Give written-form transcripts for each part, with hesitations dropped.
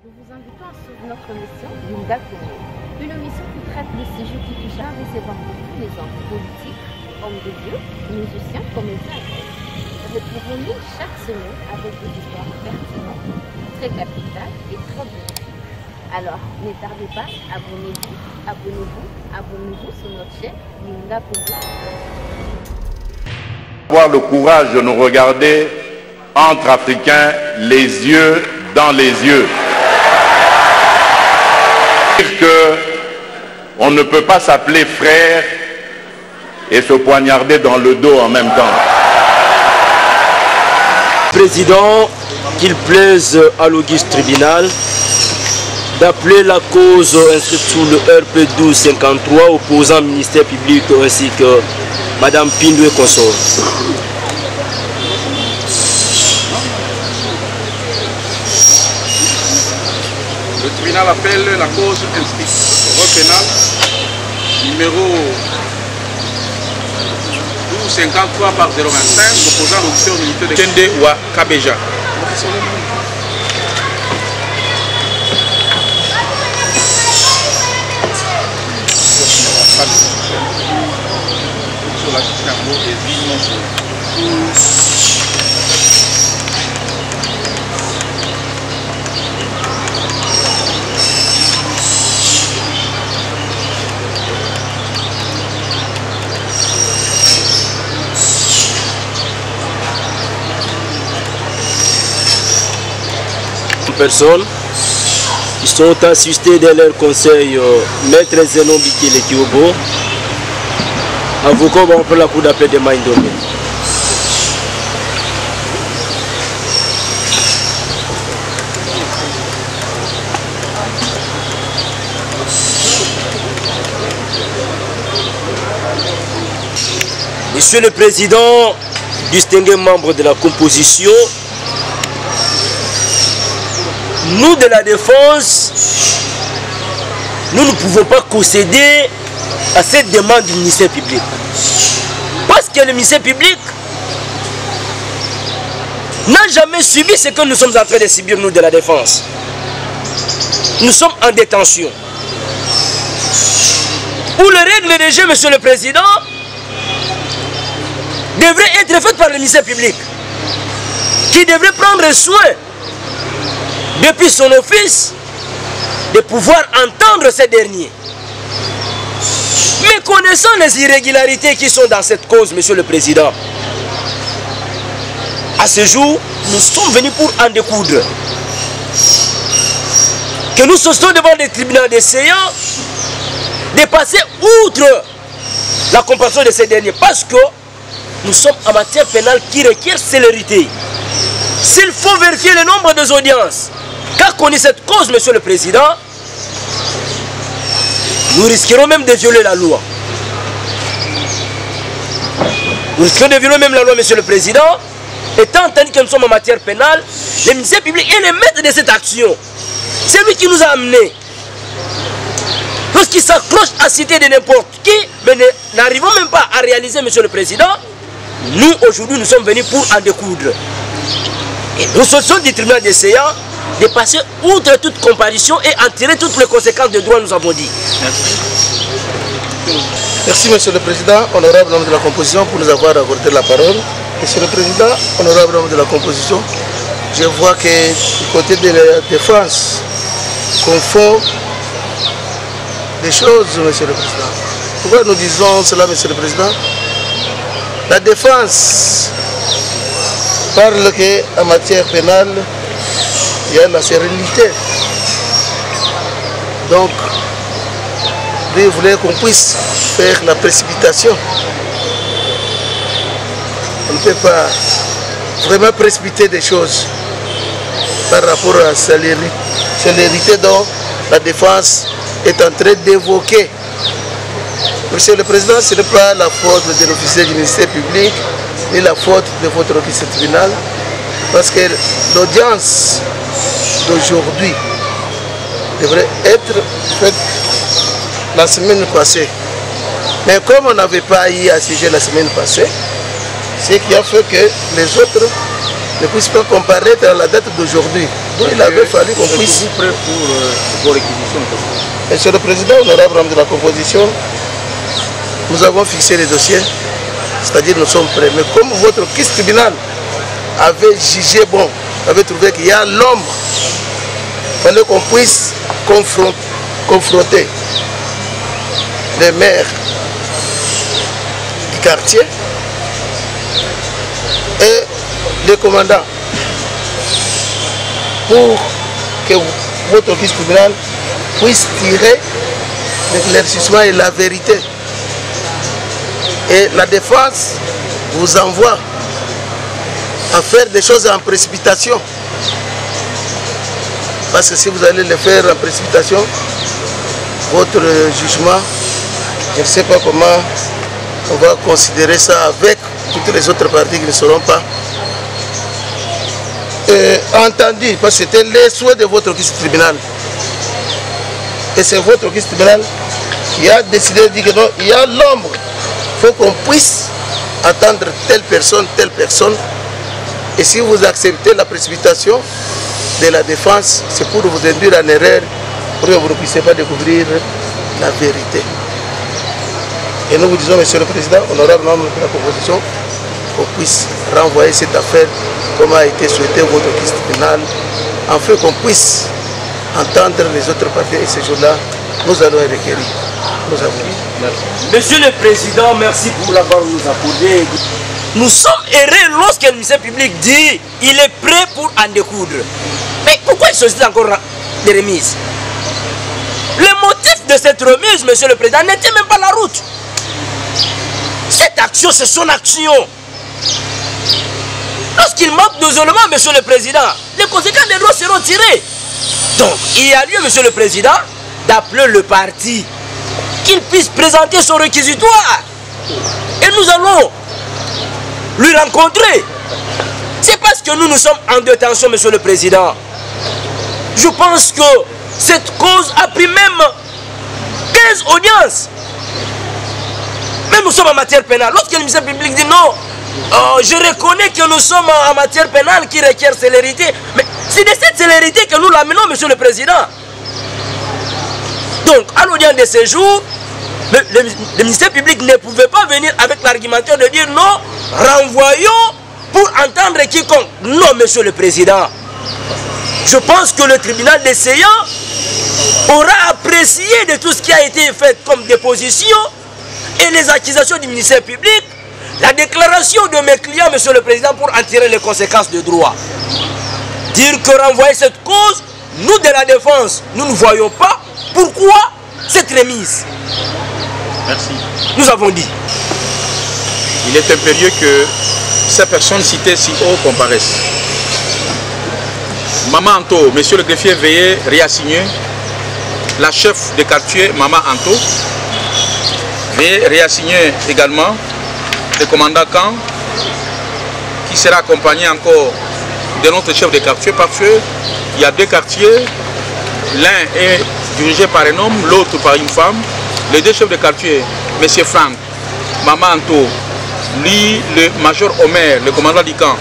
Nous vous invitons à suivre notre émission Linda Congo, une émission qui traite de sujets qui touchent à recevoir de tous les hommes politiques, hommes de Dieu, musiciens, comédiens. Retrouvons-nous chaque semaine avec des histoires pertinentes, très capitales et très bénéfiques. Alors, ne tardez pas, abonnez-vous sur notre chaîne Linda Congo. Avoir le courage de nous regarder entre Africains, les yeux dans les yeux. On ne peut pas s'appeler frère et se poignarder dans le dos en même temps. Président, qu'il plaise à l'Auguste Tribunal d'appeler la cause inscrite sous le RP 1253 opposant ministère public ainsi que Madame Pindou et consort. Le tribunal appelle la cause inscrite au rôle pénal numéro 1253 par 025 opposant l'option militaire de Kende ou Kabeja. Personnes qui sont assistés dans leur conseil Maître Zenon Bikile Kiobo, avocat pour la cour d'appel de Maïndomé. Monsieur le Président, distingué membre de la composition, nous de la défense, nous ne pouvons pas concéder à cette demande du ministère public. Parce que le ministère public n'a jamais subi ce que nous sommes en train de subir, nous de la défense. Nous sommes en détention. Où les règles de jeu, Monsieur le Président, devraient être faites par le ministère public, qui devrait prendre soin depuis son office, de pouvoir entendre ces derniers. Mais connaissant les irrégularités qui sont dans cette cause, Monsieur le Président, à ce jour, nous sommes venus pour en découdre. Que nous sortons devant les tribunaux des séants, de passer outre la compréhension de ces derniers, parce que nous sommes en matière pénale qui requiert célérité. S'il faut vérifier le nombre des audiences qu'a connu cette cause, Monsieur le Président, nous risquerons même de violer la loi. Nous risquerons de violer même la loi, Monsieur le Président, étant entendu que nous sommes en matière pénale, le ministère public est le maître de cette action. C'est lui qui nous a amenés. Lorsqu'il s'accroche à citer de n'importe qui, mais n'arrivons même pas à réaliser, Monsieur le Président, nous, aujourd'hui, nous sommes venus pour en découdre. Et nous sommes du tribunal des séants de passer outre toute comparution et en tirer toutes les conséquences de droit, nous avons dit. Merci. Merci, Monsieur le Président, honorable membre de la composition, pour nous avoir accordé la parole. Monsieur le Président, honorable membre de la composition, je vois que du côté de la défense, confond des choses, Monsieur le Président. Pourquoi nous disons cela, Monsieur le Président? La défense parle qu'en matière pénale, il y a la sérénité. Donc, lui voulait qu'on puisse faire la précipitation. On ne peut pas vraiment précipiter des choses par rapport à la célérité dont la défense est en train d'évoquer. Monsieur le Président, ce n'est pas la faute de l'officier du ministère public, ni la faute de votre officier tribunal, parce que l'audience d'aujourd'hui devrait être faite la semaine passée. Mais comme on n'avait pas y assiégé la semaine passée, ce qui a fait que les autres ne puissent pas comparaître à la date d'aujourd'hui. Donc il avait fallu qu'on puisse... Êtes-vous prêt pour vos réquisitions? Monsieur le Président, honorable membre de la composition, nous avons fixé les dossiers, c'est-à-dire nous sommes prêts. Mais comme votre caisse tribunal avait jugé bon, avait trouvé qu'il y a l'ombre, il fallait qu'on puisse confronter les maires du quartier et les commandants pour que votre caisse tribunal puisse tirer l'éclaircissement et la vérité. Et la défense vous envoie à faire des choses en précipitation. Parce que si vous allez le faire en précipitation, votre jugement, je ne sais pas comment on va considérer ça avec toutes les autres parties qui ne seront pas entendues. Parce que c'était les souhaits de votre tribunal. Et c'est votre tribunal qui a décidé de dire que non, il y a l'ombre. Il faut qu'on puisse attendre telle personne. Et si vous acceptez la précipitation de la défense, c'est pour vous induire en erreur, pour que vous ne puissiez pas découvrir la vérité. Et nous vous disons, Monsieur le Président, honorable membre de la composition, qu'on puisse renvoyer cette affaire comme a été souhaité votre tribunal, afin qu'on puisse entendre les autres parties. Et ce jour-là, nous allons requérir. Nous avons. Monsieur le Président, merci pour l'avoir nous accordé. Nous sommes heureux lorsque le ministère public dit qu'il est prêt pour en découdre. Mais pourquoi il sollicite encore des remises? Le motif de cette remise, Monsieur le Président, n'était même pas la route. Cette action, c'est son action. Lorsqu'il manque de éléments, Monsieur le Président, les conséquences des droits seront tirées. Donc, il y a lieu, Monsieur le Président, d'appeler le parti qu'il puisse présenter son réquisitoire. Et nous allons lui rencontrer. C'est parce que nous sommes en détention, Monsieur le Président. Je pense que cette cause a pris même 15 audiences. Mais nous sommes en matière pénale. Lorsque le ministère public dit non, je reconnais que nous sommes en matière pénale qui requiert célérité. Mais c'est de cette célérité que nous l'amenons, Monsieur le Président. Donc, à l'audience de ce jour, le ministère public ne pouvait pas venir avec l'argumentaire de dire non, renvoyons pour entendre quiconque. Non, Monsieur le Président. Je pense que le tribunal des séants aura apprécié de tout ce qui a été fait comme déposition et les accusations du ministère public, la déclaration de mes clients, Monsieur le Président, pour en tirer les conséquences de droit. Dire que renvoyer cette cause, nous de la défense, nous ne voyons pas pourquoi cette remise. Merci. Nous avons dit. Il est impérieux que ces personnes citées si haut comparaissent. Maman Anto, Monsieur le greffier, veuillez réassigner la chef de quartier, Maman Anto. Veuillez réassigner également le commandant Khan, qui sera accompagné encore de notre chef de quartier, parce qu'il y a deux quartiers. L'un est dirigé par un homme, l'autre par une femme. Les deux chefs de quartier, M. Franck, Maman Anto, lui, le major Omer, le commandant du camp,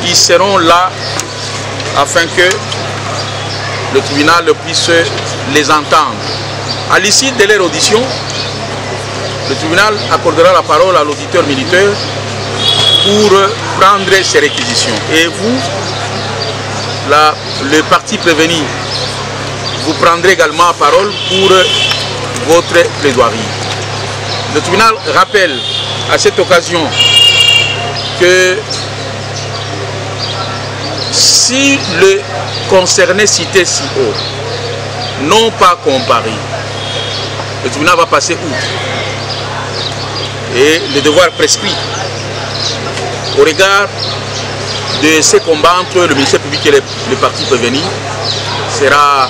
ils seront là afin que le tribunal puisse les entendre. À l'issue de leur audition, le tribunal accordera la parole à l'auditeur militaire pour prendre ses réquisitions. Et vous, le parti prévenu, vous prendrez également la parole pour votre plaidoirie. Le tribunal rappelle à cette occasion que si le concerné cité si haut n'ont pas comparé, le tribunal va passer outre. Et le devoir prescrit au regard de ces combats entre le ministère public et le parti prévenu sera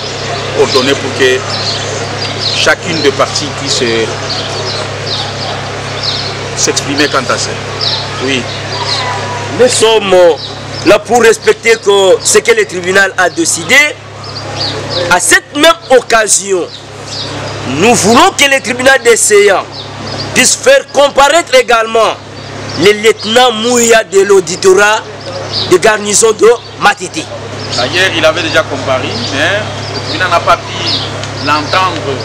ordonné pour que chacune des parties puisse s'exprimer quant à ça. Oui. Nous sommes là pour respecter ce que le tribunal a décidé. À cette même occasion, nous voulons que le tribunal des séants puisse faire comparaître également le lieutenant Mouya de l'auditorat de garnison de Matiti. D'ailleurs, il avait déjà comparé, mais le tribunal n'a pas pu l'entendre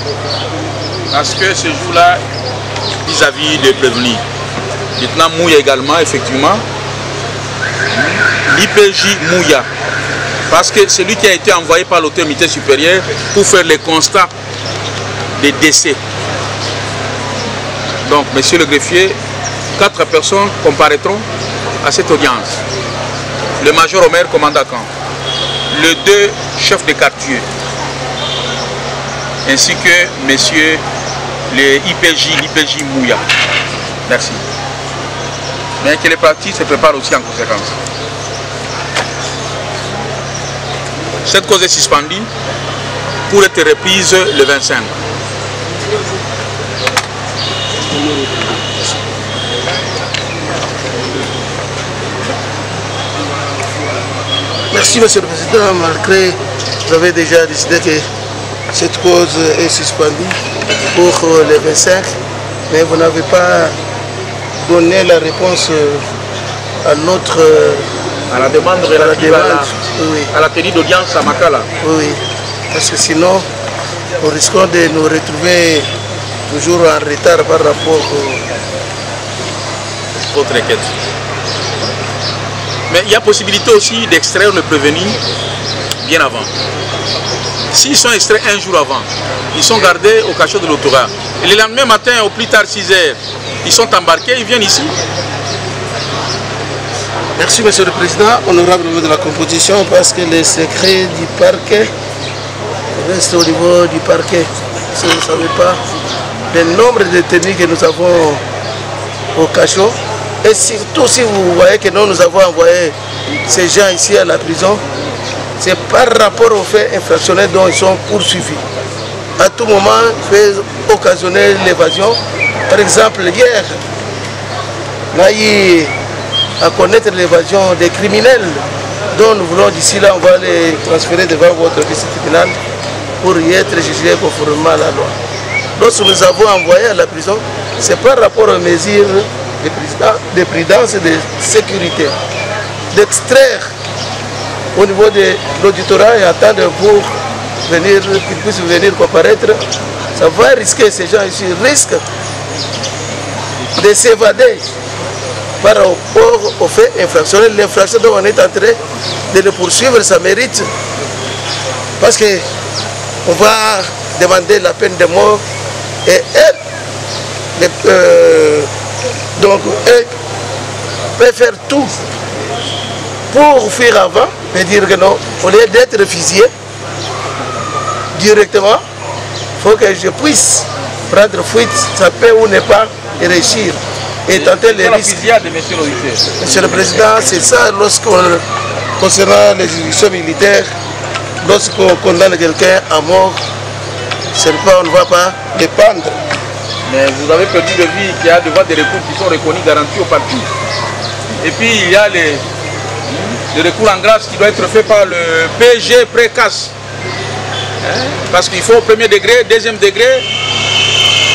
parce que ce jour-là, vis-à-vis des prévenus. Lieutenant Mouya également, effectivement. L'IPJ Mouya. Parce que c'est lui qui a été envoyé par l'autorité supérieure pour faire les constats des décès. Donc, monsieur le greffier, 4 personnes comparaîtront à cette audience. Le major Omer, commandant camp. Les 2 chefs de quartier. Ainsi que messieurs les l'IPJ Mouya. Merci. Mais que les parties se préparent aussi en conséquence. Cette cause est suspendue pour être reprise le 25. Merci, Monsieur le Président. Malgré, vous avez déjà décidé que cette cause est suspendue pour le 25, mais vous n'avez pas donné la réponse à notre... à la demande relative à la tenue d'audience à Makala. Oui, parce que sinon, nous risquons de nous retrouver toujours en retard par rapport à votre requête. Mais il y a possibilité aussi d'extraire le prévenu bien avant. S'ils sont extraits un jour avant, ils sont gardés au cachot de l'autorat. Et le lendemain matin, au plus tard 6 heures, ils sont embarqués, ils viennent ici. Merci, Monsieur le Président. Honorable de la composition, parce que les secrets du parquet restent au niveau du parquet. Si vous ne savez pas le nombre de détenus que nous avons au cachot, et surtout si vous voyez que nous avons envoyé ces gens ici à la prison, c'est par rapport aux faits infractionnels dont ils sont poursuivis. À tout moment, il peut occasionner l'évasion. Par exemple, hier, on a eu à connaître l'évasion des criminels dont nous voulons d'ici là, on va les transférer devant votre vice-tribunal pour y être jugés conformément à la loi. Lorsque nous avons envoyé à la prison, c'est par rapport aux mesures de prudence et de sécurité, d'extraire au niveau de l'auditorat et attendre pour venir, qu'ils puissent venir comparaître. Ça va risquer, ces gens ici risquent de s'évader par rapport aux faits infractionnels. L'infraction dont on est en train de le poursuivre, ça mérite, parce qu'on va demander la peine de mort et elle, donc elle peut faire tout pour fuir avant, mais dire que non, au lieu d'être fusillé directement, il faut que je puisse prendre fuite, ça peut ou ne pas réussir. Et tenter les risques. Monsieur le Président, c'est ça concernant les juridictions militaires, lorsqu'on condamne quelqu'un à mort, on ne va pas les pendre. Mais vous avez perdu de vue qu'il y a devant des recours qui sont reconnus, garantis au parti. Et puis il y a les recours en grâce qui doit être fait par le PG précasse. Parce qu'il faut au premier degré, deuxième degré,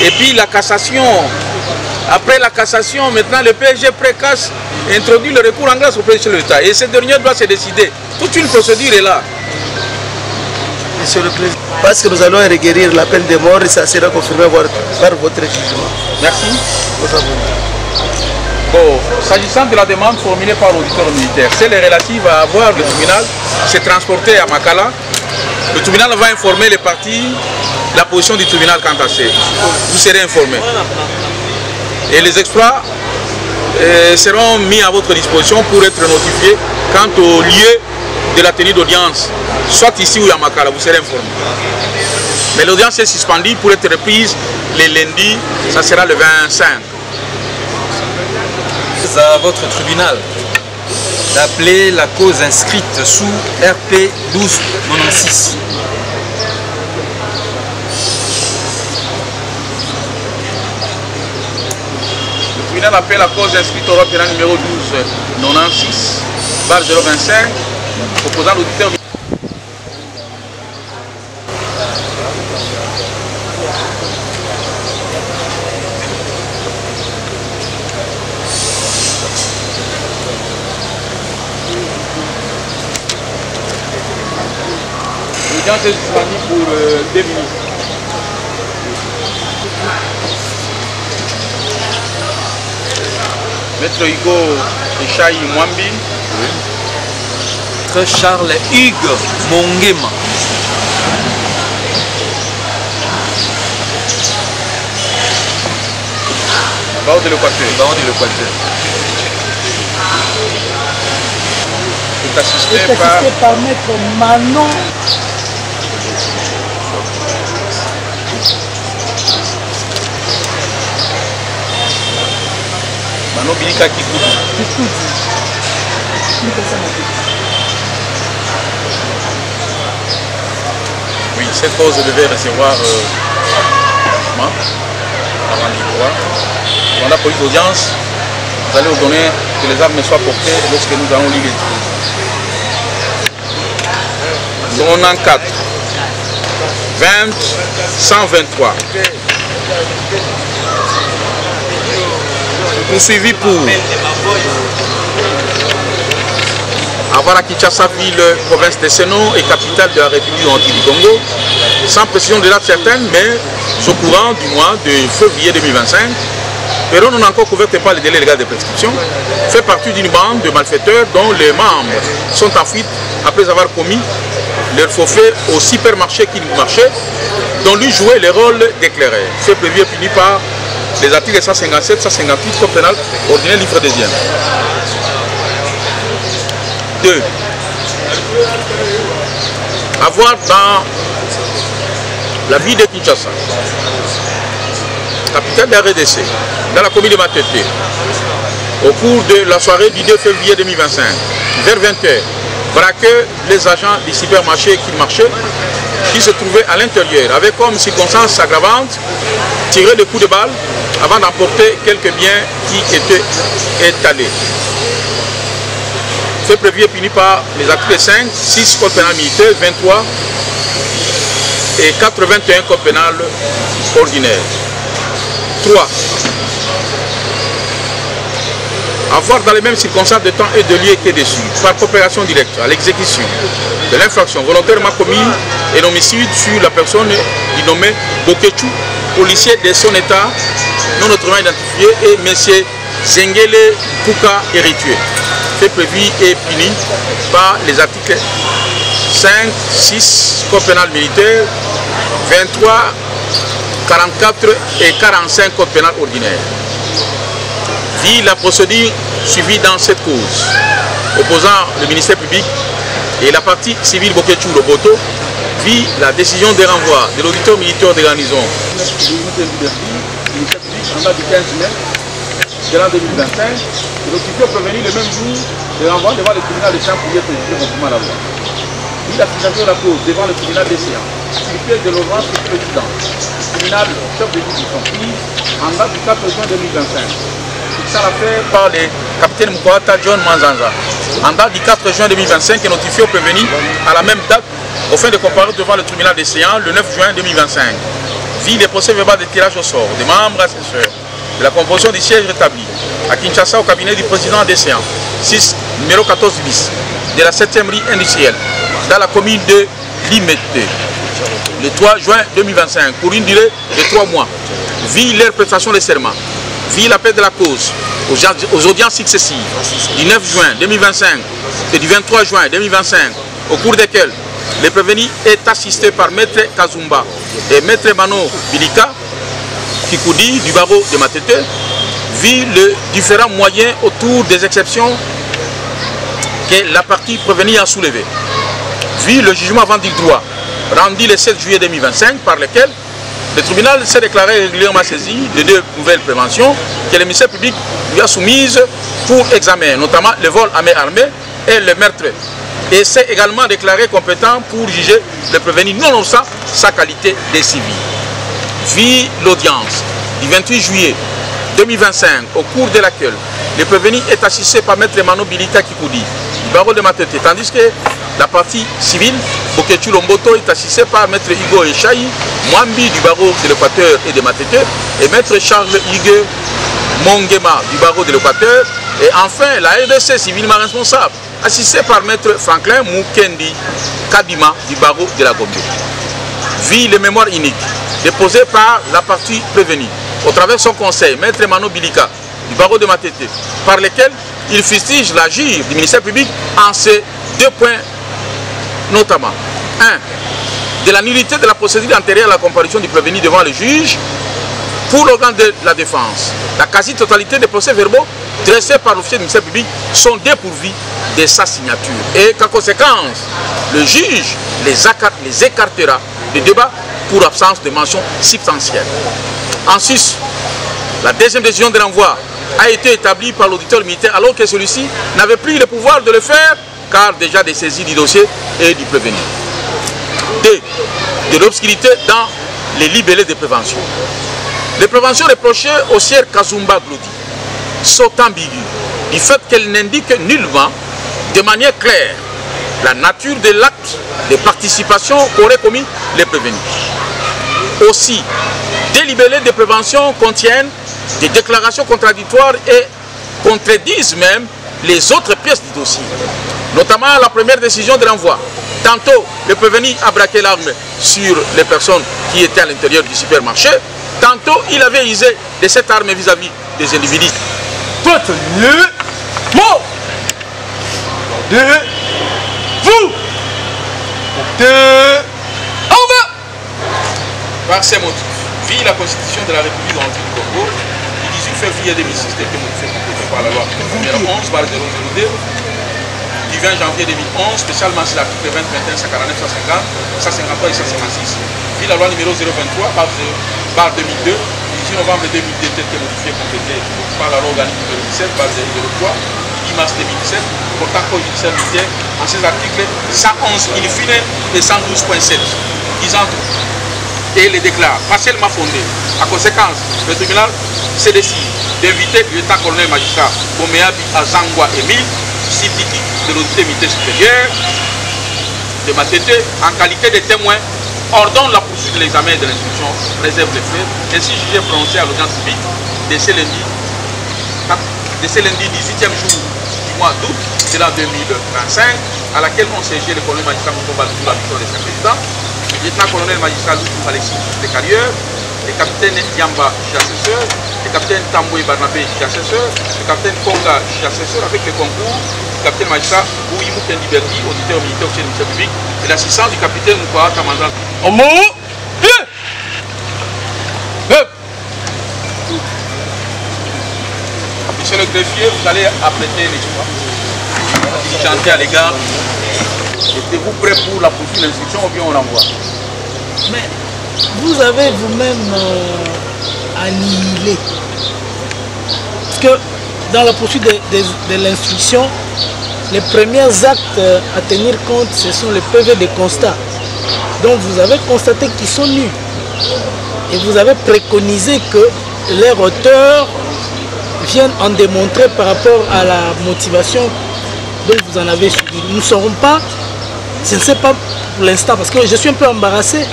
et puis la cassation. Après la cassation, maintenant le PSG précasse introduit le recours en grâce au président de l'État. Et ce dernier doit se décider. Toute une procédure est là. Monsieur le Président, parce que nous allons requérir la peine de mort et ça sera confirmé par votre jugement. Merci. Bon, s'agissant de la demande formulée par l'auditeur militaire, celle relative à avoir le tribunal s'est transporté à Makala. Le tribunal va informer les parties de la position du tribunal quant à ça. Vous serez informés. Et les exploits seront mis à votre disposition pour être notifiés quant au lieu de la tenue d'audience, soit ici ou à Makala, vous serez informés. Mais l'audience est suspendue pour être reprise les lundis, ça sera le 25. À votre tribunal d'appeler la cause inscrite sous RP 1296. Le tribunal appelle la cause inscrite au rappel numéro 1296, barre 025, opposant l'auditeur. L'audience est suspendue pour 2 minutes. Maître Hugo Echaï Mwambi. Maître Charles Hugues Mongema. Barreau de l'Équateur. Barreau de l'Équateur. Est assisté par Maître Manon. Manon Bilika Kikoudi. Oui, cette cause devait recevoir avant l'histoire. Pendant la police d'audience, vous allez ordonner que les armes soient portées lorsque nous allons lire les discours. Son en 4, 20, 123. Poursuivi pour avoir à Kinshasa, ville, province de Seno et capitale de la République du Congo, sans précision de date certaine, mais au courant du mois de février 2025. Perron non encore couverte par les délais légaux de prescription, fait partie d'une bande de malfaiteurs dont les membres sont en fuite après avoir commis leur forfait au supermarché qui marchait, dont lui jouait le rôle d'éclaireur. Fait prévu et puni par les articles 157, 158, code pénal, ordinaire, livre deuxième. 2. Avoir dans la ville de Kinshasa, capitale de la RDC, dans la commune de Matete, au cours de la soirée du 2 février 2025, vers 20h, braquer les agents du supermarché qui marchaient, qui se trouvaient à l'intérieur, avec comme circonstance aggravante, tirer des coups de balle avant d'emporter quelques biens qui étaient étalés. C'est prévu et puni par les articles 5, 6 code pénal militaire, 23 et 81 code pénal ordinaire. 3. Avoir dans les mêmes circonstances de temps et de lieu que dessus, par coopération directe à l'exécution de l'infraction volontairement commise et l'homicide sur la personne du nommé Bokechu, policier de son état non autrement identifié, et M. Zengele Puka héritier. Fait prévu et puni par les articles 5, 6 code pénal militaire, 23, 44 et 45 code pénal ordinaire. Dit la procédure suivie dans cette cause, opposant le ministère public et la partie civile Bokechu Loboto, vit la décision de renvoi de l'auditeur militaire de garnison. Le ministère public, en date du 15 mai de l'an 2025, l'auditeur prévenu le même jour de renvoi devant le tribunal de Champs pour y être jugé conformément à la loi. Il a fixation de la cause devant le tribunal des séances, sur pied de l'ordonnance du président, le tribunal chef de juridiction prise en date du 4 juin 2025. Fixant l'affaire par le capitaine Moukwata John Manzanza, en date du 4 juin 2025 et notifié au prévenu à la même date au fin de comparaître devant le tribunal des séances le 9 juin 2025. Vit les procès verbaux de tirage au sort des membres assesseurs de la composition du siège rétabli à Kinshasa au cabinet du président des séances, 6 numéro 14 bis de la 7e rue industrielle dans la commune de Limete le 3 juin 2025 pour une durée de 3 mois. Vit leur prestation de serment, vit l'appel de la cause aux audiences successives du 9 juin 2025 et du 23 juin 2025 au cours desquelles le prévenu est assisté par Maître Kazumba et Maître Mano Bilika Kikoudi du barreau de Matete, vit les différents moyens autour des exceptions que la partie prévenue a soulevées. Vit le jugement avant du droit rendu le 7 juillet 2025 par lequel le tribunal s'est déclaré régulièrement saisi de 2 nouvelles préventions que le ministère public lui a soumises pour examen, notamment le vol à main armée et le meurtre. Et s'est également déclaré compétent pour juger le prévenu nonobstant sa qualité de civil. Vit l'audience du 28 juillet 2025 au cours de laquelle le prévenu est assisté par Maître Mano Bilika Kikoudi du barreau de Matete, tandis que la partie civile, Bokechu Lomboto, est assisté par Maître Hugo Echaï Mwambi du barreau de l'Équateur et de Matete et Maître Charles Hugues Mongema du barreau de l'Équateur, et enfin la RDC civilement responsable assisté par maître Franklin Mukendi Kadima du barreau de la Gombe. Vie de mémoire unique, déposée par la partie prévenue, au travers de son conseil, maître Emmanuel Bilika du barreau de Matete, par lesquels il fustige l'agir du ministère public en ces 2 points notamment. 1. De la nullité de la procédure antérieure à la comparution du prévenu devant le juge pour l'organe de la défense. La quasi-totalité des procès-verbaux dressés par l'officier du ministère public sont dépourvus de sa signature. Et qu'en conséquence, le juge les écartera de débat pour absence de mention substantielle. En sus, la deuxième décision de renvoi a été établie par l'auditeur militaire alors que celui-ci n'avait plus le pouvoir de le faire car déjà des saisies du dossier et du prévenu. 2. De l'obscurité dans les libellés de prévention. Les préventions reprochées au sieur Kazumba Glodi sont ambiguës du fait qu'elles n'indiquent nullement de manière claire la nature de l'acte de participation qu'auraient commis les prévenus. Aussi, des libellés de prévention contiennent des déclarations contradictoires et contredisent même les autres pièces du dossier, notamment la première décision de renvoi. Tantôt, le prévenu a braqué l'arme sur les personnes qui étaient à l'intérieur du supermarché, tantôt, il avait usé de cette arme vis-à-vis des individus. Mot de vous de en bas. Par ces motifs, vit la Constitution de la République du Congo du 18 février 2006, modifiée par la loi numéro 11 par 002 du 20 janvier 2011, spécialement sur l'article 20, 21, 149, 150, 153 et 156. Vit la loi numéro 023 par 2002 du 18 novembre 2002, telle que modifiée et complétée par la loi organique numéro 17 par 003 10 mars 2017 portant code judiciaire militaire en ces articles 111 in fine et 112.7 disant et les déclare partiellement fondés. À conséquence, le tribunal s'est décidé d'inviter le lieutenant-colonel magistrat Boméabi Azangwa Emile, substitut de l'autorité militaire supérieure de Matete, en qualité de témoin, ordonne la poursuite de l'examen de l'instruction, réserve les faits, ainsi jugé prononcé à l'audience publique de ce lundi 18e jour du mois d'août de l'an 2025, à laquelle ont siégé le colonel magistrat Moukoba sous la mission de Saint-Président, le lieutenant-colonel magistrat Loutou Alexis de Carrière, le capitaine Yamba, assesseur, le capitaine Tamboué Barnabé, assesseur, le capitaine Konga, assesseur, avec le concours du capitaine magistrat Bouimou Kendi Berdi, auditeur militaire officier du ministère public, et l'assistance du capitaine Moukoa Kamanda. En mot Monsieur le greffier, vous allez apprêter les choix. Diligenter à l'égard. Êtes-vous prêt pour la poursuite de l'instruction ou bien on l'envoie? Mais vous avez vous-même annihilé. Parce que dans la poursuite de l'instruction, les premiers actes à tenir compte, ce sont les PV de constat. Donc vous avez constaté qu'ils sont nuls. Et vous avez préconisé que les auteurs viennent en démontrer par rapport à la motivation dont vous en avez suivi. Nous ne saurons pas, je ne sais pas pour l'instant, parce que je suis un peu embarrassé.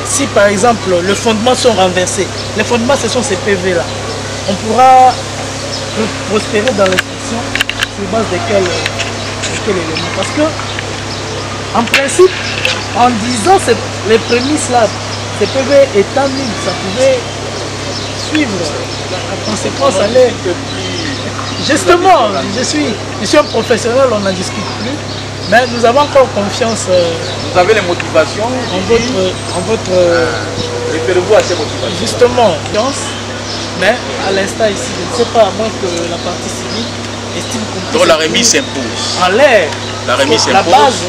Si par exemple les fondements sont renversés, les fondements ce sont ces PV là, on pourra prospérer dans l'instruction sur base de quel élément. Parce que en principe, en disant les prémices là, ces PV étant nuls, ça pouvait suivre. La conséquence allait. Justement, je suis un professionnel, on n'en discute plus. Mais nous avons encore confiance. Vous avez les motivations en votre référez-vous à ces motivations. Justement, mais à l'instant ici, je ne sais pas, à moins que la partie civile estime qu'on. Donc la remise s'impose. En l'air. La remise s'impose.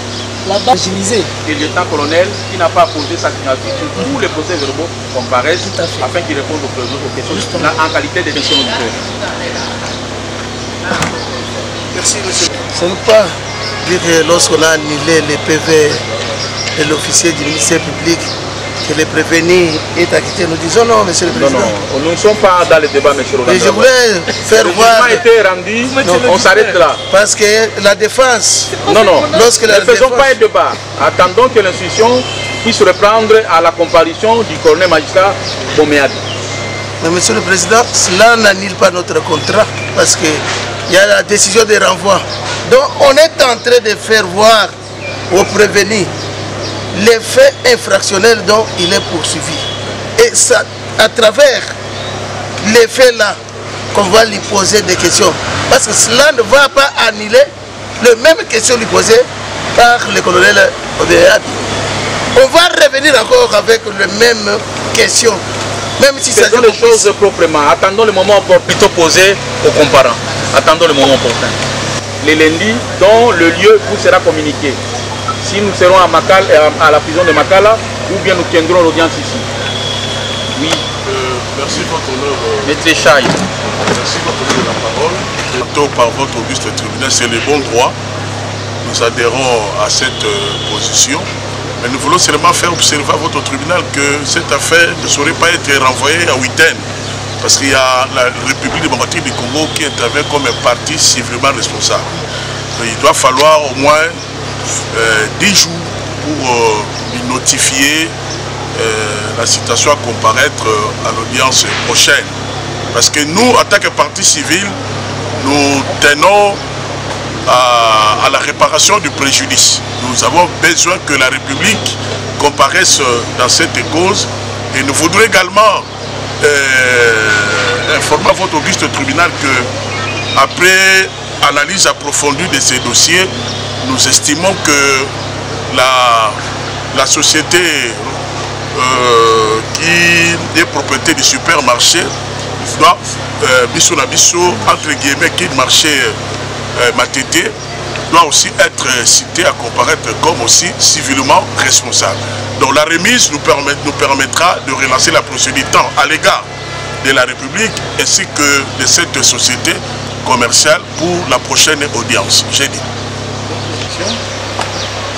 La base utilisée. Et le lieutenant-colonel qui n'a pas posé sa signature sur tous les procès-verbaux comparaissent afin qu'il réponde aux questions en qualité de question auditeur. Merci, monsieur. Ce n'est pas dire que lorsqu'on a annulé les PV de l'officier du ministère public, que le prévenu est acquitté. Nous disons non, monsieur le président. Non, nous ne sommes pas dans le débat, monsieur le président. Mais je voulais faire voir. Le jugement a été rendu, on s'arrête là. Parce que la défense. Non, lorsque ne faisons pas un débat. Attendons que l'instruction puisse reprendre à la comparution du colonel magistrat Boméadi. Mais monsieur le président, cela n'annule pas notre contrat. Parce que il y a la décision de renvoi. Donc on est en train de faire voir aux prévenus les faits infractionnels dont il est poursuivi. Et ça, à travers les faits là, qu'on va lui poser des questions. Parce que cela ne va pas annuler les mêmes questions lui posées par le colonel Obéad. On va revenir encore avec les mêmes questions. Même si ça faisons les choses proprement. Attendons le moment plutôt posé aux comparants. Attendons le moment opportun. Les lundis, dont le lieu vous sera communiqué. Si nous serons à la prison de Makala, ou bien nous tiendrons l'audience ici. Oui. Merci votre honneur. Maître Chaï. Merci votre honneur de la parole. Par votre auguste tribunal, c'est le bon droit. Nous adhérons à cette position. Mais nous voulons seulement faire observer à votre tribunal que cette affaire ne saurait pas être renvoyée à Huitaine. Parce qu'il y a la République démocratique du Congo qui intervient comme un parti civilement responsable. Donc, il doit falloir au moins 10 jours pour lui notifier la citation à comparaître à l'audience prochaine. Parce que nous, en tant que parti civil, nous tenons à la réparation du préjudice. Nous avons besoin que la République comparaisse dans cette cause et nous voudrions également informer votre auguste tribunal que après analyse approfondie de ces dossiers, nous estimons que la société qui est propriété du supermarché doit, entre guillemets, qui marché Matete, doit aussi être cité à comparaître comme aussi civilement responsable. Donc la remise nous permettra de relancer la procédure tant à l'égard de la République ainsi que de cette société commerciale pour la prochaine audience. J'ai dit.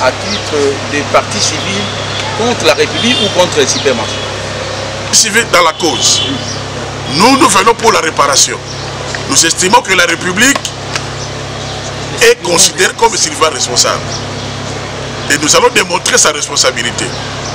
À titre des partis civils contre la République ou contre les supermarchés? Civil dans la cause. Nous venons pour la réparation. Nous estimons que la République est considérée comme civilement responsable. Et nous allons démontrer sa responsabilité.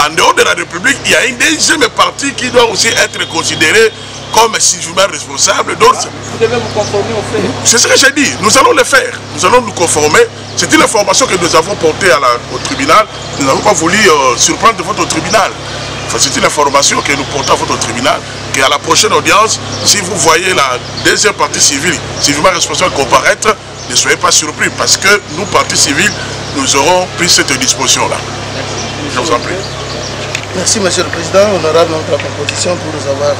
En dehors de la République, il y a une deuxième partie qui doit aussi être considérée comme civilement responsable. Donc, vous devez vous conformer au fait. C'est ce que j'ai dit. Nous allons le faire. Nous allons nous conformer. C'est une information que nous avons portée au tribunal. Nous n'avons pas voulu surprendre votre tribunal. Enfin, c'est une information que nous portons à votre tribunal. Qu'à la prochaine audience, si vous voyez la deuxième partie civile, civilement responsable comparaître, ne soyez pas surpris. Parce que nous, partis civils, nous aurons pris cette disposition-là. Je vous en prie. Merci, Monsieur le Président, honorable de la composition, pour nous avoir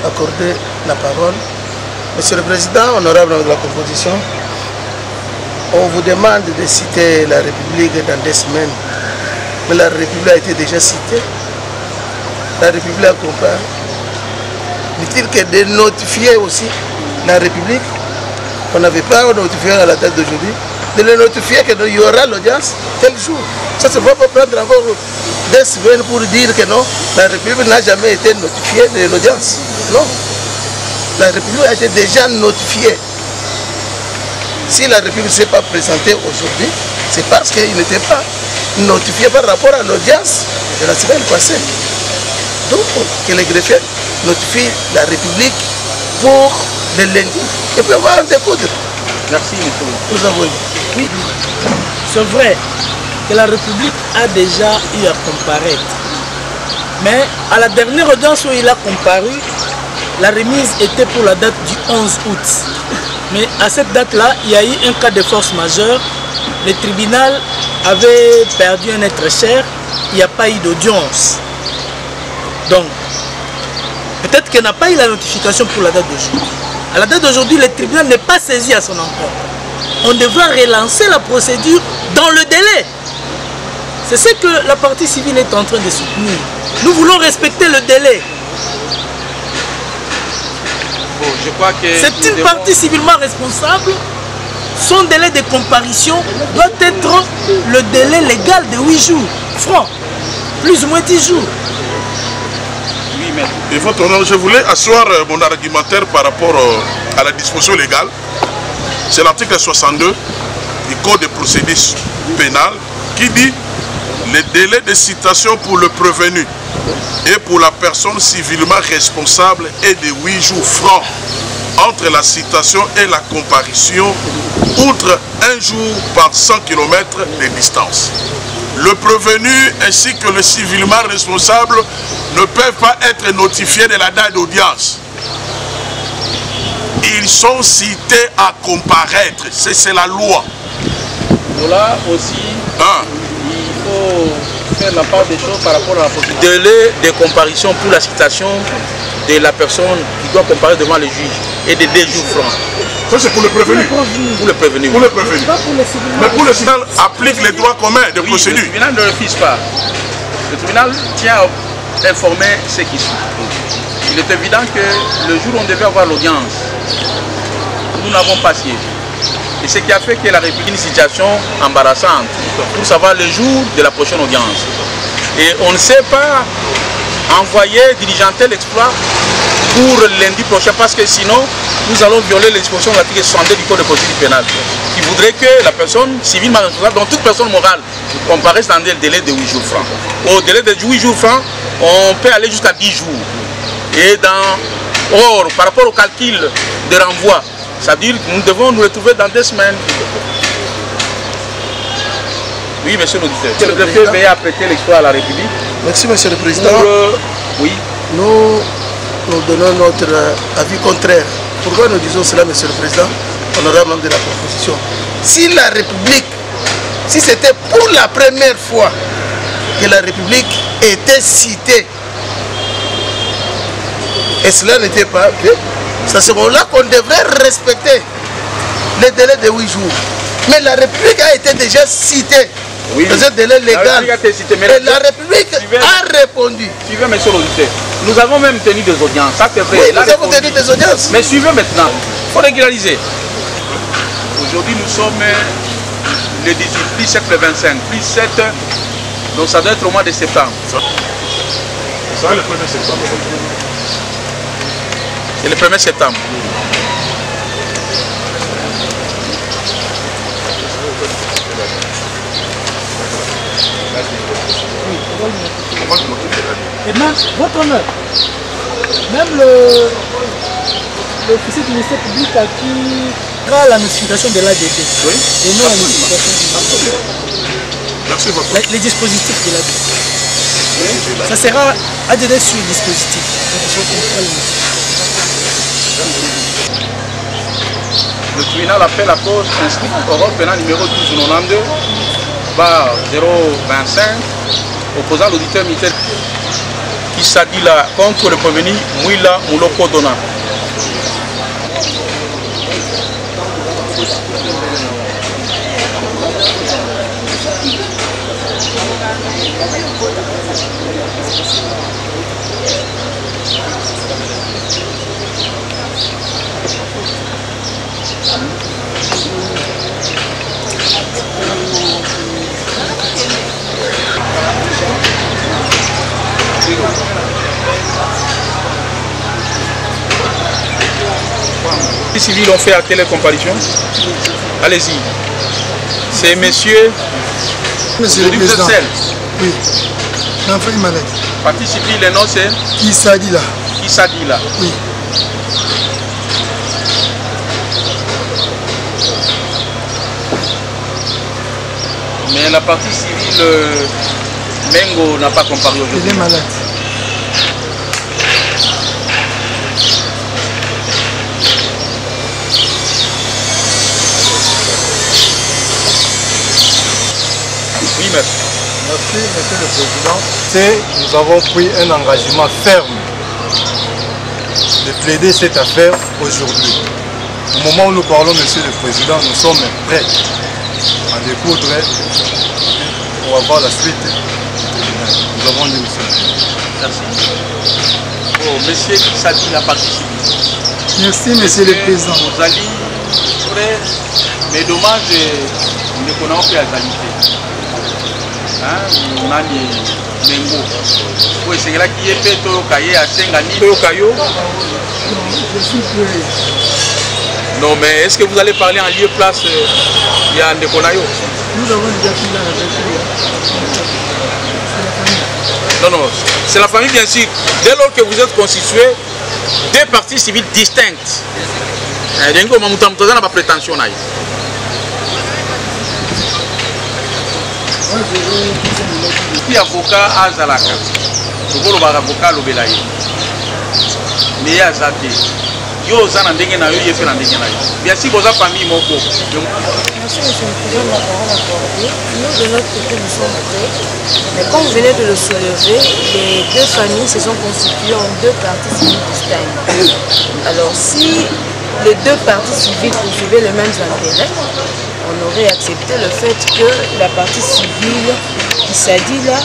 accordé la parole. Monsieur le Président, honorable de la composition, on vous demande de citer la République dans 2 semaines. Mais la République a été déjà citée. La République a comparé. Dit-il que de notifier aussi la République, on n'avait pas notifié à la date d'aujourd'hui, de le notifier qu'il y aura l'audience tel jour. Ça ne va pas prendre encore 2 semaines pour dire que non, la République n'a jamais été notifiée de l'audience. Non. La République a été déjà notifiée. Si la République ne s'est pas présentée aujourd'hui, c'est parce qu'il n'était pas notifié par rapport à l'audience de la semaine passée. Donc, que les greffiers notifient la République pour le lundi. Et puis on va en découdre. Merci, monsieur. Nous avons oui, c'est vrai que la République a déjà eu à comparaître. Mais à la dernière audience où il a comparu, la remise était pour la date du 11 août. Mais à cette date-là, il y a eu un cas de force majeure. Le tribunal avait perdu un être cher. Il n'y a pas eu d'audience. Donc, peut-être qu'il n'a pas eu la notification pour la date d'aujourd'hui. À la date d'aujourd'hui, le tribunal n'est pas saisi à son encontre. On devra relancer la procédure dans le délai. C'est ce que la partie civile est en train de soutenir. Nous voulons respecter le délai. Bon, je crois que c'est une partie civilement responsable. Son délai de comparution doit être le délai légal de 8 jours. Francs, plus ou moins 10 jours. Et votre honneur, je voulais asseoir mon argumentaire par rapport à la disposition légale. C'est l'article 62 du Code de procédure pénale qui dit le délai de citation pour le prévenu et pour la personne civilement responsable est de 8 jours francs. entre la citation et la comparution, outre un jour par 100 km de distance. Le prévenu ainsi que le civilement responsable ne peuvent pas être notifiés de la date d'audience. Ils sont cités à comparaître, c'est la loi. Là aussi, il faut faire la part des choses par rapport à la procédure. Délai de comparution pour la citation de la personne qui doit comparaître devant le juge et de 2 jours francs. Ça c'est pour le prévenu. Pour le prévenu. Pour le prévenu. Mais pour le tribunal applique les droits communs de procédure. Le tribunal ne refuse pas. Le tribunal tient à informer ce qui suit. Il est évident que le jour où on devait avoir l'audience, nous n'avons pas siégé. Et ce qui a fait que la République est une situation embarrassante pour savoir le jour de la prochaine audience. Et on ne sait pas envoyer, diligenter l'exploit pour lundi prochain parce que sinon nous allons violer les dispositions de l'article 62 du Code de procédure pénale qui voudrait que la personne civilement responsable, donc toute personne morale, comparaisse dans le délai de 8 jours francs. Au délai de 8 jours francs, on peut aller jusqu'à 10 jours. Et or, par rapport au calcul de renvoi, c'est-à-dire que nous devons nous retrouver dans 2 semaines. Oui, monsieur l'auditeur. Le greffier veille à prêter l'exploit à la République. Merci, monsieur le président. Oui. Nous donnons notre avis contraire. Pourquoi nous disons cela, monsieur le président? Honorable membre de la proposition. Si la République, si c'était pour la première fois que la République était citée, et cela n'était pas fait, c'est à ce moment-là qu'on devrait respecter les délais de 8 jours. Mais la République a été déjà citée. Oui, dans un délai légal. Et la République a répondu. Suivez, monsieur l'auditeur. Nous avons même tenu des audiences. Ça, c'est vrai. Oui, nous avons tenu des audiences. Mais suivez maintenant. Il faut régulariser. Aujourd'hui, nous sommes le 18, plus 7, le 25, plus 7. Donc ça doit être au mois de septembre. Ça va le 1er septembre. C'est le 1er septembre. Et même, votre honneur, même l'officier du ministère public a qui fera la notification de l'ADD. Oui. Et non la notification du Merci beaucoup. les dispositifs de l'ADD. Ça sera ADD sur le dispositif. Le tribunal appelle la cause inscrite au rôle pénal numéro 1292 bar 025 opposant l'auditeur militaire qui s'adit là contre le prévenu Mouila Mouloko Dona. Les civils ont fait à quelle comparution? Allez-y. C'est monsieur. Monsieur le Président. Oui. L'enfant est malade. Parti civil, le nom c'est Issa Dila. Issa Dila. Oui. Mais la partie civile, Mengo n'a pas comparu aujourd'hui. Il est malade. Oui, maître. Merci, monsieur le Président. Nous avons pris un engagement ferme de plaider cette affaire aujourd'hui. Au moment où nous parlons, monsieur le Président, nous sommes prêts à découdre pour avoir la suite du tribunal. Nous avons une mission. Merci. Oh, monsieur Sadi, la partie civile. Merci, monsieur le Président. Vous allez, mais dommage, nous ne connaissons pas la qualité. On a des Mengo. Oui, c'est là qui est fait au cahier à Sengani. Au caillou. Je suis prêt. Non, mais est-ce que vous allez parler en lieu place il y a Ndekonayo? Nous avons déjà pris la Non, non, c'est la famille bien sûr. Dès lors que vous êtes constitué, 2 parties civiles distinctes. Dengo mamutamutoza na ba prétention na ye. Puis avocat azalaka. Sokolo ba avocat lobela ye. Mais azate. Yo za na ndenge na yo yefe na ndenge na yo. Bien si boza famille moko. Merci monsieur le président de la parole accordée. Nous de notre côté nous sommes prêts. Mais comme vous venez de le soulever, les deux familles se sont constituées en deux parties civiles distinctes. Alors si les deux parties civiles poursuivaient les mêmes intérêts, on aurait accepté le fait que la partie civile qui s'adit là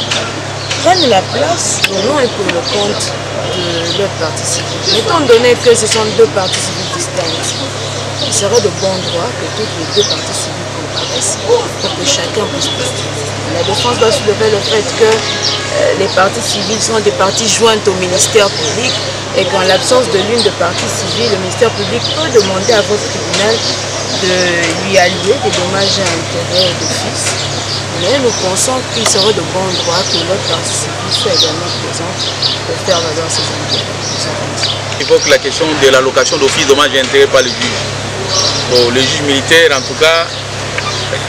prenne la place au nom et pour le compte de leur partie civile. Étant donné que ce sont deux parties civiles distinctes, il serait de bon droit que toutes les deux parties civiles comparaissent pour que chacun puisse postuler. La défense doit soulever le fait que les parties civiles sont des parties jointes au ministère public et qu'en l'absence de l'une des parties civiles, le ministère public peut demander à votre tribunal de lui allier des dommages et intérêts d'office. Mais nous pensons qu'il serait de bon droit que l'autre partie civile soit également présente pour faire valoir ses intérêts. Il évoque la question de l'allocation d'office dommages et intérêts par le juge. Bon, le juge militaire, en tout cas,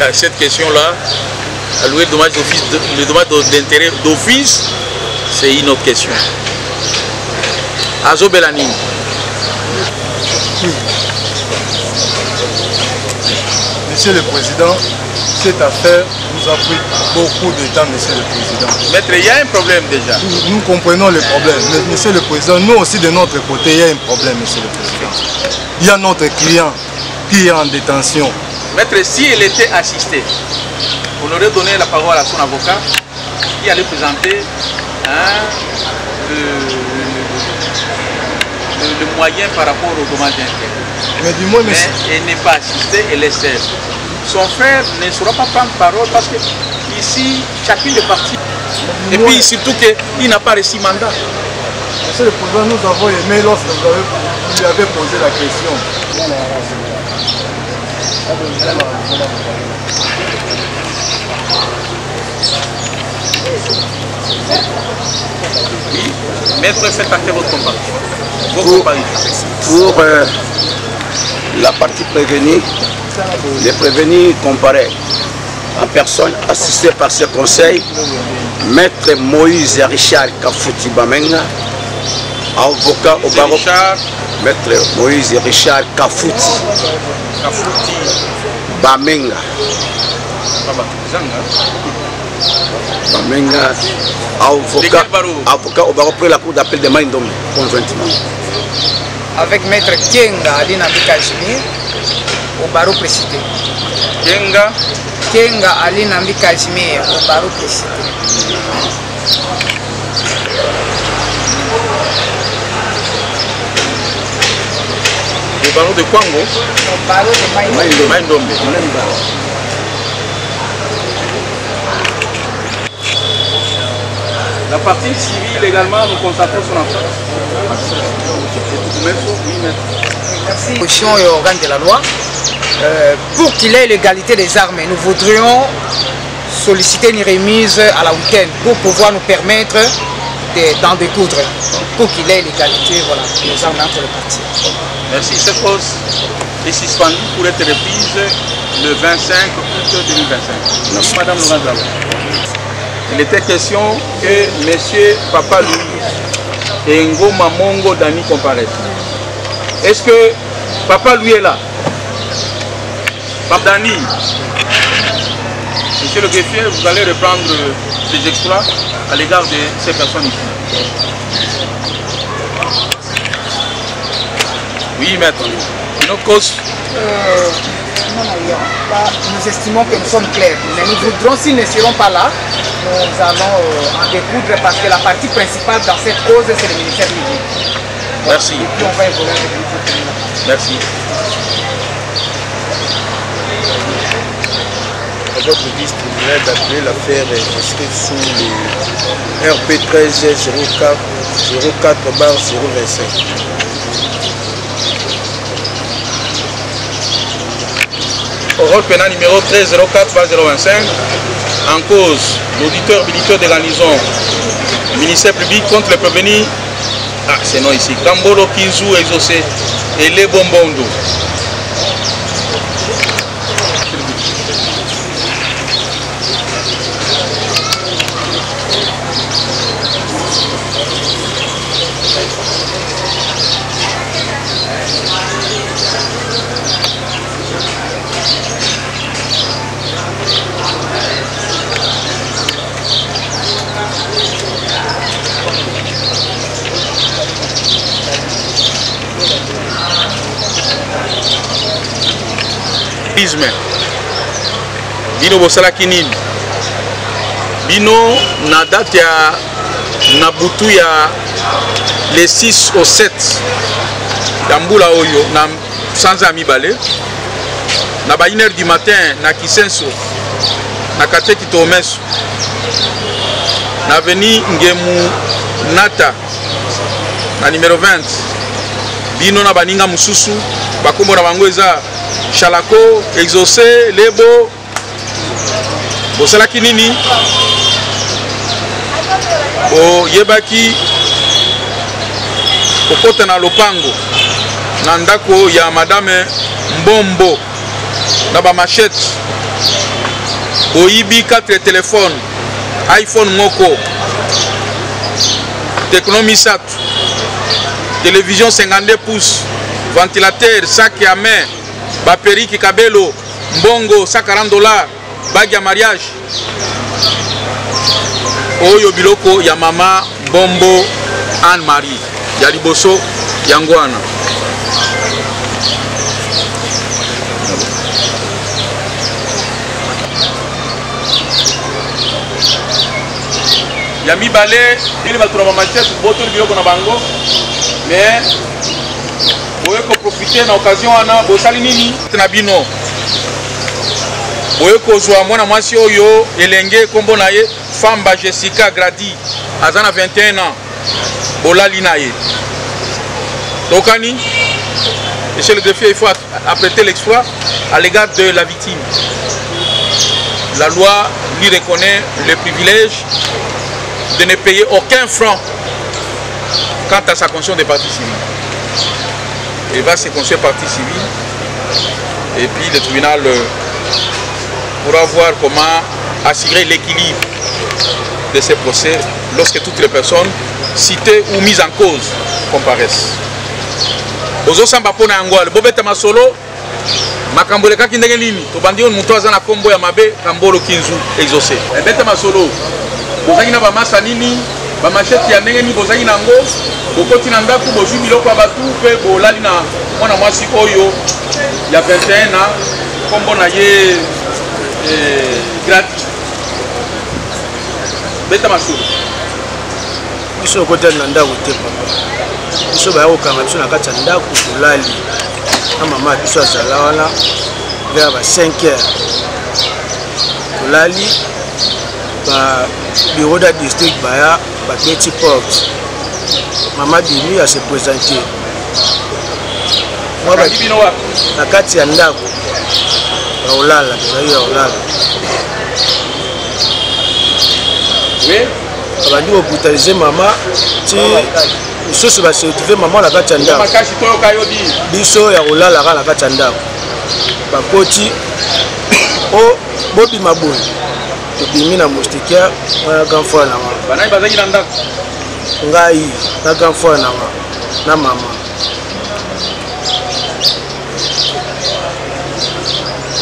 à cette question-là, allouer le dommage d'intérêt d'office, c'est une autre question. Azo Belani. Monsieur le Président, cette affaire nous a pris beaucoup de temps, Monsieur le Président. Maître, il y a un problème déjà. Nous comprenons le problème, mais Monsieur le Président, nous aussi de notre côté, il y a un problème, Monsieur le Président. Il y a notre client qui est en détention. Maître, si elle était assistée, on aurait donné la parole à son avocat qui allait présenter le moyen par rapport au dommage d'intérêt. Mais du moins, monsieur... Mais elle n'est pas assistée, elle est seule. Son frère ne saura pas prendre parole parce que ici, chacune des parties. Et puis surtout qu'il n'a pas reçu mandat. Monsieur le Président, nous avons aimé lorsque vous lui avez posé la question. Oui, maître, faites partie votre combat. Pour la partie prévenue, les prévenus comparés en personne assistés par ce conseil, maître Moïse Richard Kafouti Bamenga, avocat au barreau. Maître Moïse Richard Kafouti Bamenga. Bamenga, avocat au barreau pour la cour d'appel de Maïndombe, conjointement. Avec maître Kenga Alina Bikashmir au barreau précité. Kenga Alina Bikashmir au barreau précité. Le barreau de Kwango? Le barreau de Maïndombe. La partie civile également, nous constatons son enfance. Merci. Position et organe de la loi. Pour qu'il ait l'égalité des armes, nous voudrions solliciter une remise à la week-end pour pouvoir nous permettre d'en découdre. Pour qu'il ait l'égalité des armes entre les parties. Merci. Cette cause est suspendue pour être reprise le 25 août 2025. Merci Madame Laurent. Il était question que M. Papa Louis et Ngoma Mongo Dani comparaissent. Est-ce que Papa Louis est là? Papa Dani, Monsieur le greffier, vous allez reprendre les exploits à l'égard de ces personnes ici. Oui, maître. Une autre cause? Nous estimons que nous sommes clairs, mais nous voudrons, s'ils ne seront pas là, nous allons en découdre parce que la partie principale dans cette cause, c'est le ministère public. Merci. Et puis on va évoluer avec le ministère public. Merci. Votre vice-tribunal d'appeler l'affaire inscrite sous le RP 13 04/025. Au rôle pénal numéro 13 04/025, en cause l'auditeur militaire de garnison, ministère public contre le prévenu, c'est non ici, Kamboro Kinzou exaucé Ele Bombondo. Bino bosalaki nini bino na date ya na butu ya le 6 au 7 ya mbula oyo na sanza ya mibale na ba 1h du matin na Kisenso na quartier Kitomeso na avenue Ngemu Nata na numéro 20 bino na baninga mususu bakombo na bango eza Chalako, Exaucé, Lebo. Bosalaki nini? O yebaki kokota na lopango na ndako ya madame Mbombo na ba machette. Boyibi 4 téléphones, iPhone moko, Techno Sat, télévision 52 pouces, ventilateur, sac à main. Baperiki Kabelo, Mbongo, $140, bague ya mariage. Oyo biloko ya mama Bombo Anne-Marie, ya liboso yangwana. Ya mibale, bili batura ba machette, boto biloko na bango, mais boye ko profiter na occasion wana bosali nini na bino boye ko zwa mwana mwasi oyo elenge kombo na ye Famba Jessica Grady azana 21 ans bolali na ye tokani monsieur le greffier il faut apprêter l'exploit à l'égard de la victime. La loi lui reconnaît le privilège de ne payer aucun franc quant à sa conscience de partie civile. Il va se construire partie civile et puis le tribunal pourra voir comment assurer l'équilibre de ces procès lorsque toutes les personnes citées ou mises en cause comparaissent. Ozo samba pona angwale bobeta masolo makambole kaki ndenge nini to bandi on muto azana kombo ya mabe kambolo kinzu exaucé ebeta masolo bozaki na ba masa nini ba machette ya ndenge ni bozaki nango bokoti na ndako bozwi biloko ya batu pe bolali na mwana mwasi oyo ya 21 ans kombo na ye gratuit beta masolo biso kotali na ndako te papa biso baya kokanga biso na kati ya ndako kolali na mama biso azala wana vers ba 5 heures kolali ba bureau de district baya ba petit porte mama bimi a se présenter moi na kati ya ndako ya olala tozali ya olala abandi kobrutalize mama ti misusu basertive mama na kati ya ndako biso ya kolala kaka na kati ya ndako bakoti o bobima boye tobimi na moustiquaire na grand frère na mama ngai na grand frère na mama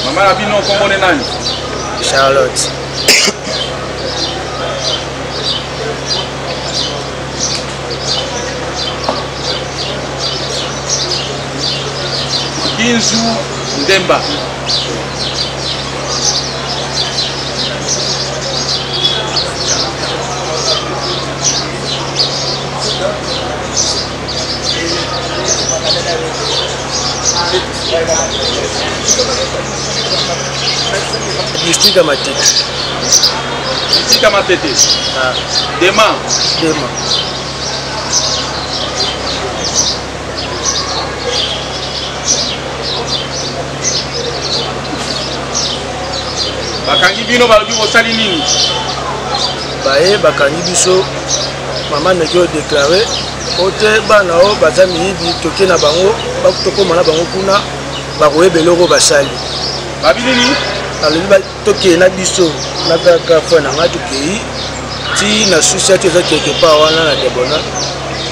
mama na bino komone nani Charlotte Kinzu Ndemba district à Matete. District à Matete. Ah. Demain. Demain. Bakangi bino balobi bosali nini? Baye bakangi biso mama ne ko déclarer ote bana o baza miyibi toke na bango tokóma na bango kuna bakoyeba eloko basali babi nini alobi tokee na biso na kaka fo na ngai tokei ti na susi ati eza quelque part wana na debona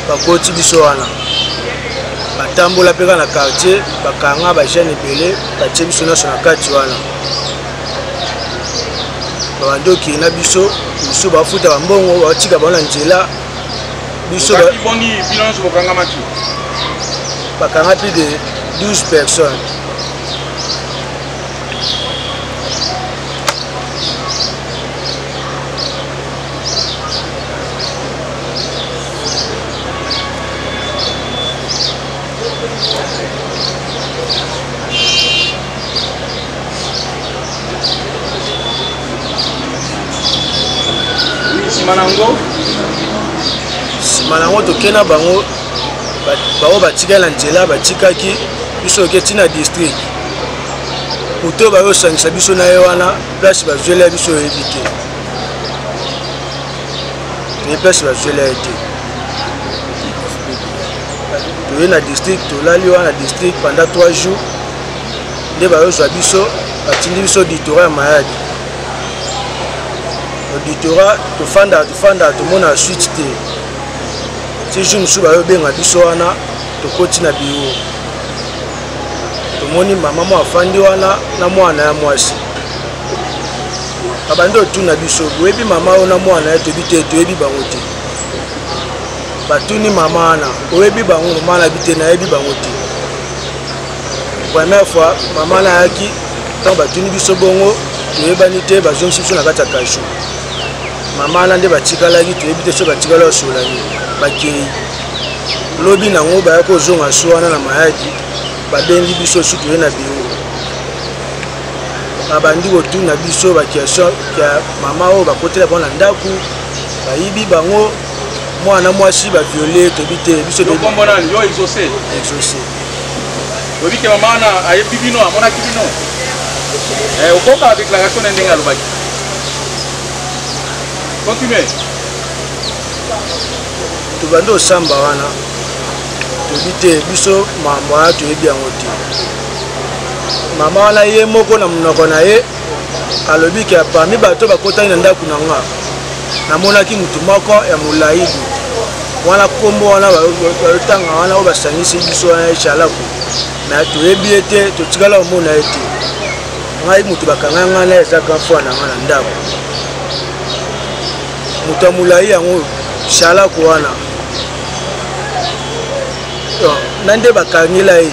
bakoti biso wana batambola mpe kaka na quartier bakanga bajeune ebele batie biso nyonso na kati wana babandi okei na biso biso bafuta bambongo batika bango na nzela biso bakanga plus de 12 personnes. Nsima nango tokei na bango bao batikaki na nzela batikaki biso oke ntina district moto bayosangisa biso na ye wana place bazwela biso oyebi te toye place bazwela ye te toye na district tolali wana district pendant 3 jours nde bayozwa biso batindi biso auditorat ya mayadi auditorat tofanda tomona suite te ti jour mosusu bayobenga biso wana tokoti na biro tomoni mama mo afandi wana na mwana ya mwasi babandi otuna biso boyebi mama oyo na mwana ye toyebi te toyebi bango te batuni mama wana oyebi bango mama na bi te nayebi bango te première fois mama na ayaki ntango batuni biso bongo toyebani te bazongisi biso na kati ya kashu mama wana nde batikalaki toyebi te so batikala osolani bakei lobi nango bayaki kozonga so wana na mayadi babengi biso su toye na biro babandi kotuna biso bakestion ya mama oyo bakotela bango na ndako bayibi bango mwana mwasi baviole toyebi te biso exaucé oyebi ke mama wana ayebi bino amonaki bino okoka déclaration na ndenge alobaki continue tobandi osamba wana toyebi te biso mambo wana toyebi yango te mama wana ye moko na monoko na ye alobi ke parmi bato bakotaki na ndako na nga namonaki mutu moko ya molai wana kombo wana bayotanga wana oyo basangisi biso wana eshalaku me toyebi ye te totikala omona ye te ngai mutu bakanga nga na eza grand fois na nga na ndako mutu ya molai yango shalaku wana na nde bakangela ye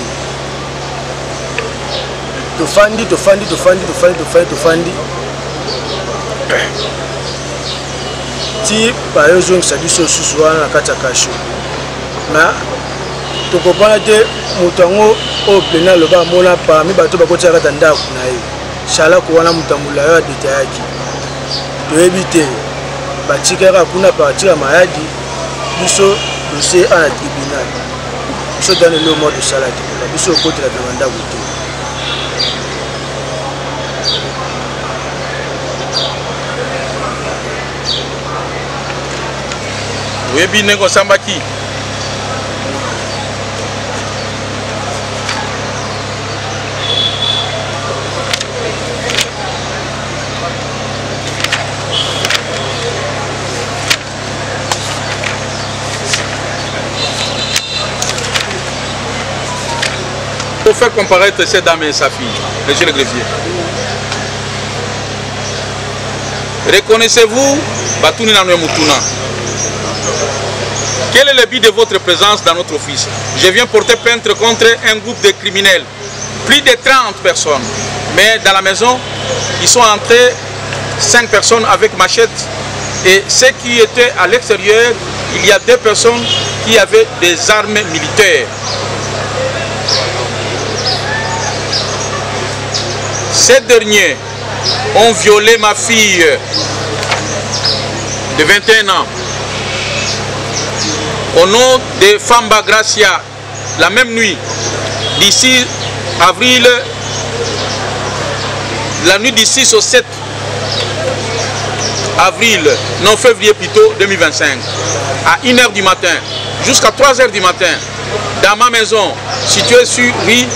tofandi ti bayozongisa biso susu wana na kati ya kasho na tokopana te moto yango oyo pleni aloba amona parmi bato bakotia kati ya ndako na ye shalaku wana moto ya molai oyo adetayaki toyebi te batikaka kuna partir ya mayadi biso dossier ana tribunal biso tana lelo mwa tosala te biso okotelaka na bandako te oyebi ndenge osambaki pour faire comparaître cette dame et sa fille, monsieur le greffier. Reconnaissez-vous Batouni Nanoue Moutouna? Quel est le but de votre présence dans notre office? Je viens porter plainte contre un groupe de criminels, plus de 30 personnes. Mais dans la maison, ils sont entrés 5 personnes avec machette. Et ceux qui étaient à l'extérieur, il y a 2 personnes qui avaient des armes militaires. Ces derniers ont violé ma fille de 21 ans. Au nom de Famba Gracia, la même nuit, d'ici avril, la nuit du 6 au 7 avril, non février plutôt, 2025, à 1h du matin, jusqu'à 3 h du matin dans ma maison située sur rue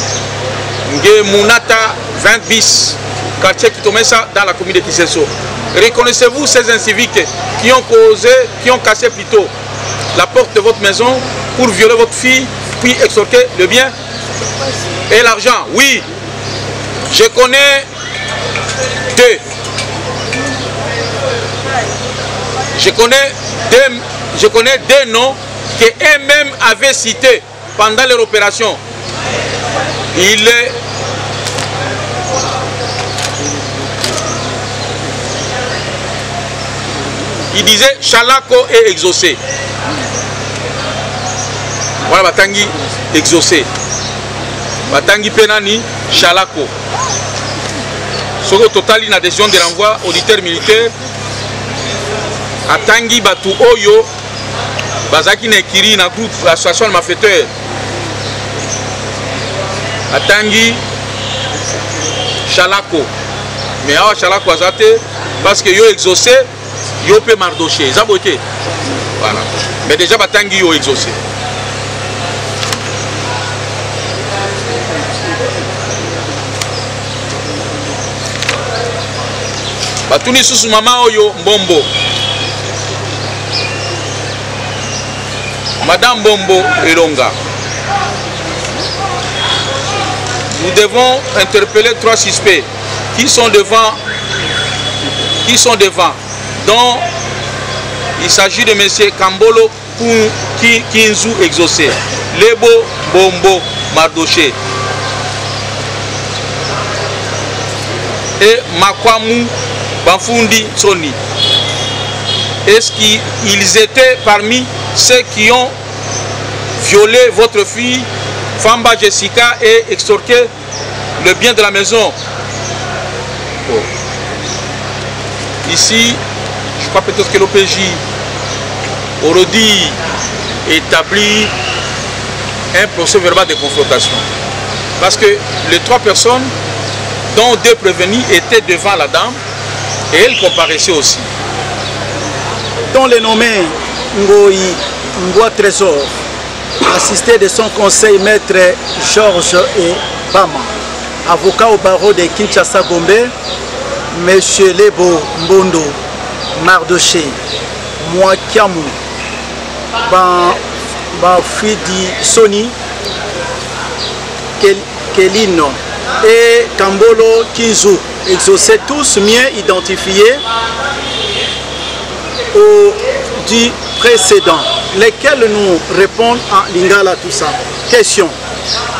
Ngemunata 20 bis, quartier Kitomesa dans la commune de Kiseso. Reconnaissez-vous ces inciviques qui ont cassé plutôt la porte de votre maison pour violer votre fille, puis extorquer le bien et l'argent? Oui, je connais deux. Je connais deux noms qu'eux-mêmes avaient cités pendant leur opération. Il disait Chalako et exaucé. Voilà, Batangi exaucé. Batangi Penani, Chalako. Sur le total, une adhésion de renvoi auditeur militaire. Atangi Batu Oyo, Bazaki Nekiri, na groupe, l'association de malfaiteurs. Atangi Chalako. Mais à Chalako Azate, parce que yo exaucé, yo peut mardocher. Zaboté. Voilà. Mais déjà, Batangi yo exaucé. Batuni susu mama oyo Mbombo. Madame Bombo Elonga. Nous devons interpeller 3 suspects qui sont devant, dont il s'agit de M. Kambolo Kinzu exaucé, Lebo Bombo Mardoché et Makwamu Bafundi Soni. Est-ce qu'ils étaient parmi ceux qui ont violé votre fille, Famba Jessica, et extorqué le bien de la maison? Bon. Ici, je crois peut-être que l'OPJ aurait établi un procès verbal de confrontation. Parce que les 3 personnes, dont 2 prévenus, étaient devant la dame et elle comparaissait aussi. Dont les nommés Ngoi Ngwa Trésor, assisté de son conseil maître Georges et Bama, avocat au barreau de Kinshasa Gombe, M. Lebo Mbondo Mardoché, Mwakiamu Bafidi Soni, Kelino et Kambolo Kinzu, exaucés tous mieux identifiés au du précédent, lesquels nous répondent en lingala tout ça. Question.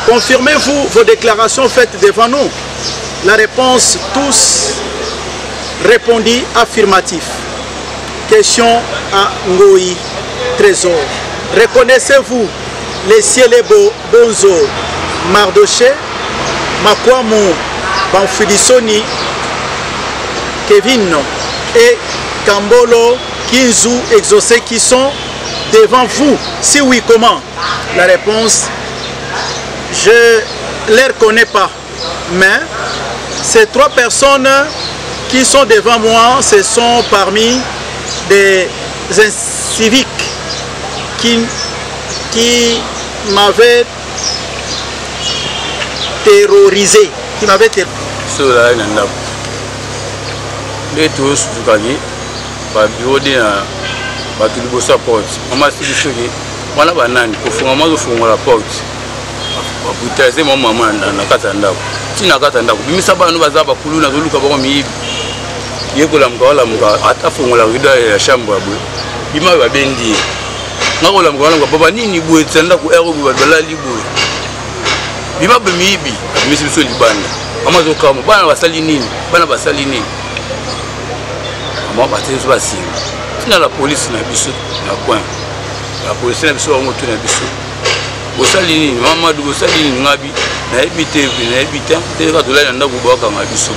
Confirmez-vous vos déclarations faites devant nous? La réponse, tous répondit affirmatif. Question à Ngoi Trésor. Reconnaissez-vous les Cielebo Bonzo Mardoché, Makwamu Banfidisoni, Kevin et Kambolo Kinzu exaucés qui sont devant vous? Si oui, comment? La réponse, je ne les reconnais pas. Mais ces 3 personnes qui sont devant moi, ce sont parmi des civiques qui m'avaient terrorisé. Qui m'avaient terrorisé. Bureau de bato liboso ya porte mama sili soki wana banani kofunga mwa zofungola porte babrutalize mwa mama na kati ya ndako ntina kati ya ndako bimisa bana baza bakulu nazoluka bako miyibi yekolamuka walamuka ata fungola rido ya chambre ya boye bima oyo babendi ye nga kolamuka walamuka baba nini boye tisa ndako ero boye bato balali boye bima boye miyibi abimisi biso libanda mama zokama bana basali nini batelisi basinga tina la polisi na biso na coin la polisi na biso bango tuna biso bosali nini mamadu bosali nini ngabi nayebi te teleka tolali na ndako bakanga biso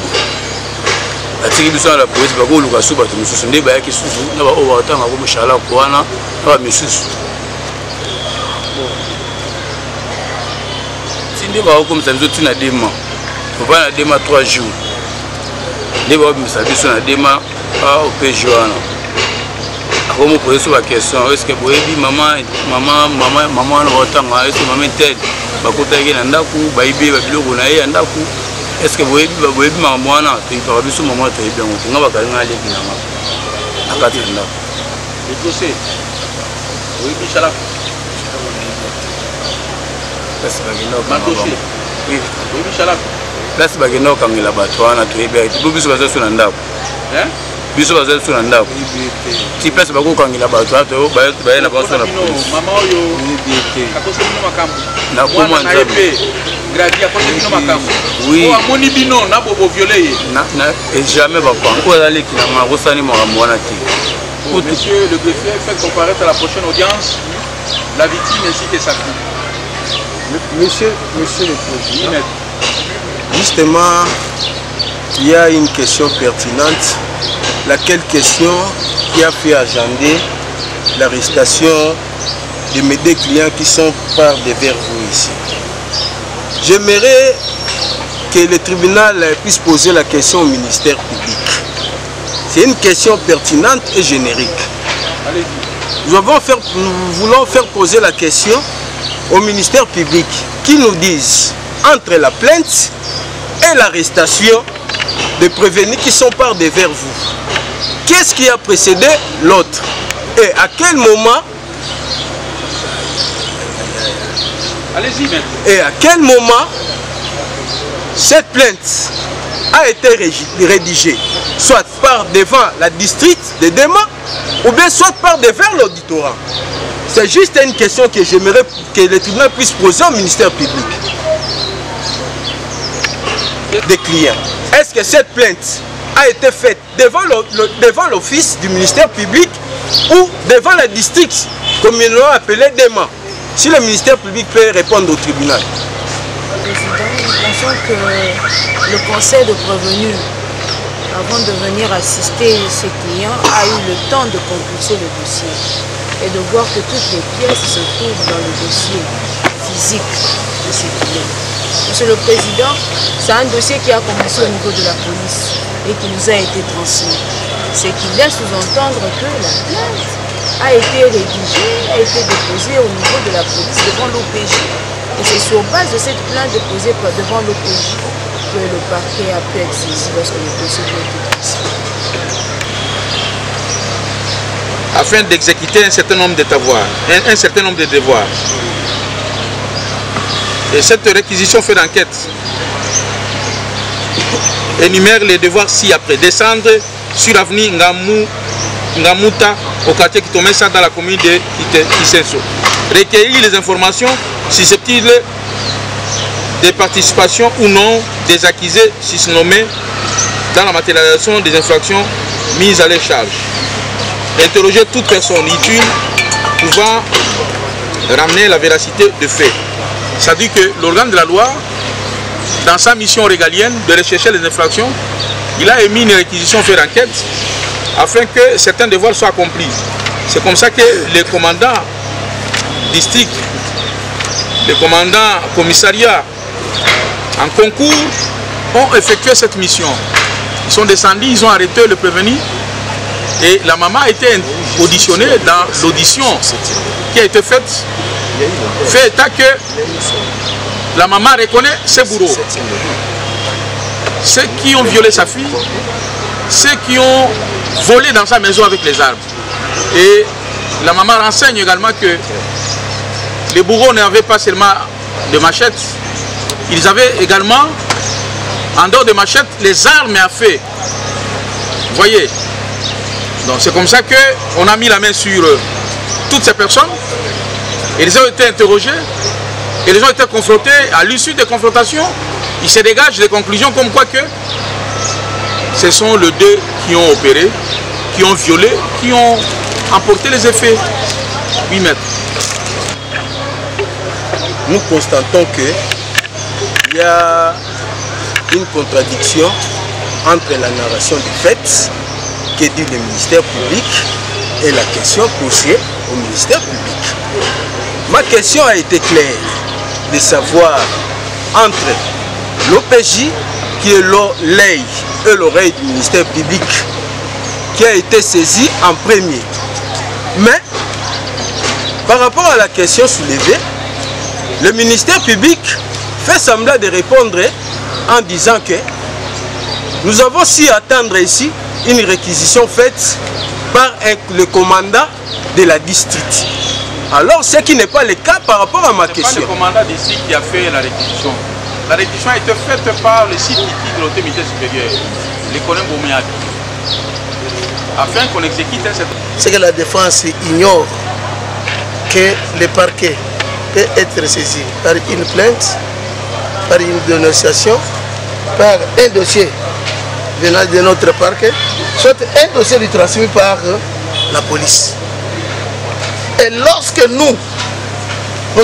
atiki biso na la polisi bakoluka so bato misusu nde bayaki susu na baoyo bakotanga ko moshalako wana na bamisusu ti nde bakokomisa biso tina dema tobaa na dema 3 jours nde bakobimisa biso na dema au PJ wana Comment poser sur la question? Est-ce que vous avez dit maman otanga? Est-ce que maman telle? Bakota qui nandaku, baïbi, babilo kunaï nandaku. Est-ce que vous avez dit maman na? Tu parles sur maman tu es bien. Tu n'as pas qu'à aller qui n'a pas. Akati nanda. Le dossier. Oui, Michalak. Place bagino. Mandoché. Oui. Oui, Michalak. Place bagino quand il a battu, on a tué bien. Tu peux plus passer sur nandaku. Hein? Biso basel sur ndako ti pesa bako kangila bato ato ba na baso na mama oyo akose bino makambo na koma nzabe gradi akose bino makambo oui o amoni bino na bobo violer na et jamais ba pa ko dali ki na ngosani makambo wana ti monsieur le greffier fait comparaître à la prochaine audience la victime ainsi que sa fille. Monsieur le Président, justement il y a une question pertinente, laquelle question qui a fait agender l'arrestation de mes deux clients qui sont par devers vous ici. J'aimerais que le tribunal puisse poser la question au ministère public. C'est une question pertinente et générique. Nous voulons faire poser la question au ministère public qui nous dise entre la plainte et l'arrestation de prévenus qui sont par devers vous. Qu'est-ce qui a précédé l'autre? Et à quel moment? Allez-y maintenant. Et à quel moment cette plainte a été rédigée? Soit par devant la district de Dema ou bien soit par devant l'auditorat. C'est juste une question que j'aimerais que le tribunal puisse poser au ministère public. Des clients. Est-ce que cette plainte a été faite devant l'office du ministère public ou devant la district, comme ils l'ont appelé Dema? Si le ministère public peut répondre au tribunal. Président, nous pensons que le conseil de prévenus, avant de venir assister ses clients, a eu le temps de compulser le dossier et de voir que toutes les pièces se trouvent dans le dossier physique de ses clients. Monsieur le Président, c'est un dossier qui a commencé au niveau de la police et qui nous a été transmis. C'est qu'il laisse sous-entendre que la plainte a été rédigée, a été déposée au niveau de la police devant l'OPJ. Et c'est sur base de cette plainte déposée devant l'OPJ que le parquet a pu être saisi lorsque le dossier a été transmis. Afin d'exécuter un certain nombre de devoirs, un certain nombre de devoirs. Et cette réquisition fait d'enquête énumère les devoirs ci-après. Descendre sur l'avenue Ngamuta au quartier Kitomesa dans la commune de Kisenso. Recueillir les informations susceptibles de participation ou non des accusés susnommés dans la matérialisation des infractions mises à leur charge. Interroger toute personne utile pouvant ramener la véracité de fait. C'est-à-dire que l'organe de la loi, dans sa mission régalienne de rechercher les infractions, il a émis une réquisition fait d'enquête afin que certains devoirs soient accomplis. C'est comme ça que les commandants district, les commandants commissariat en concours ont effectué cette mission. Ils sont descendus, ils ont arrêté le prévenu et la maman a été auditionnée dans l'audition qui a été faite. Fait état que la maman reconnaît ses bourreaux, ceux qui ont violé sa fille, ceux qui ont volé dans sa maison avec les armes. Et la maman renseigne également que les bourreaux n'avaient pas seulement de machettes, ils avaient également, en dehors de machettes, les armes à feu. Vous voyez? Donc c'est comme ça qu'on a mis la main sur toutes ces personnes. Ils ont été interrogés, et ils ont été confrontés. À l'issue des confrontations, il se dégage des conclusions comme quoi que ce sont les deux qui ont opéré, qui ont violé, qui ont emporté les effets. Oui, maître. Nous constatons qu'il y a une contradiction entre la narration des faits que dit le ministère public et la question posée au ministère public. Ma question a été claire, de savoir entre l'OPJ, qui est l'œil et l'oreille du ministère public, qui a été saisi en premier, Mais, par rapport à la question soulevée, le ministère public fait semblant de répondre en disant que nous avons su attendre ici une réquisition faite par le commandant de la district. Alors, ce qui n'est pas le cas par rapport à ma question. C'est pas le commandant d'ici qui a fait la réquisition. La réquisition a été faite par le site de l'autorité militaire supérieure, l'économie Bomiak, afin qu'on exécute cette... C'est que la défense ignore que le parquet peut être saisi par une plainte, par une dénonciation, par un dossier venant de notre parquet, soit un dossier transmis par la police. Et lorsque nous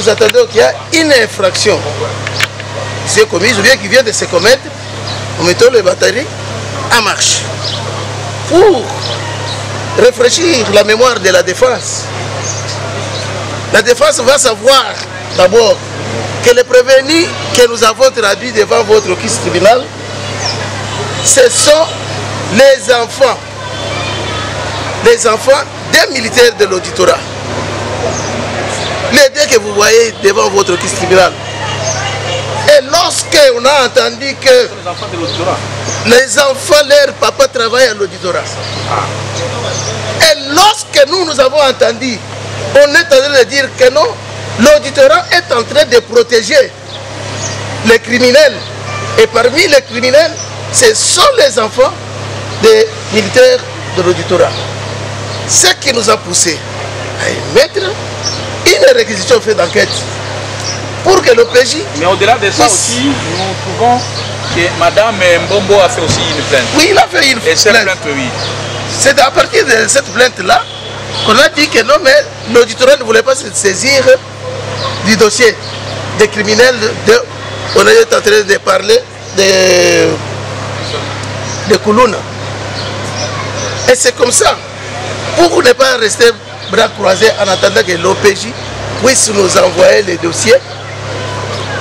attendons qu'il y a une infraction qui s'est commise ou bien qui vient de se commettre, nous mettons les batteries en marche pour réfléchir la mémoire de la défense. La défense va savoir d'abord que les prévenus que nous avons traduits devant votre office tribunal, ce sont les enfants des militaires de l'auditorat. Les deux que vous voyez devant votre office tribunal. Et lorsque on a entendu que les enfants, leur papa travaille à l'auditorat. Et lorsque nous avons entendu, on est en train de dire que non, l'auditorat est en train de protéger les criminels. Et parmi les criminels, ce sont les enfants des militaires de l'auditorat. Ce qui nous a poussé à émettre une réquisition faite d'enquête pour que l'OPJ... Mais au-delà de ça aussi, nous trouvons que Madame Mbombo a fait aussi une plainte. Oui, il a fait une plainte. Oui. C'est à partir de cette plainte-là qu'on a dit que non, mais l'auditorat ne voulait pas se saisir du dossier des criminels. On est en train de parler de Koulouna. Et c'est comme ça, pour ne pas rester bras croisés en attendant que l'OPJ puisse nous envoyer les dossiers,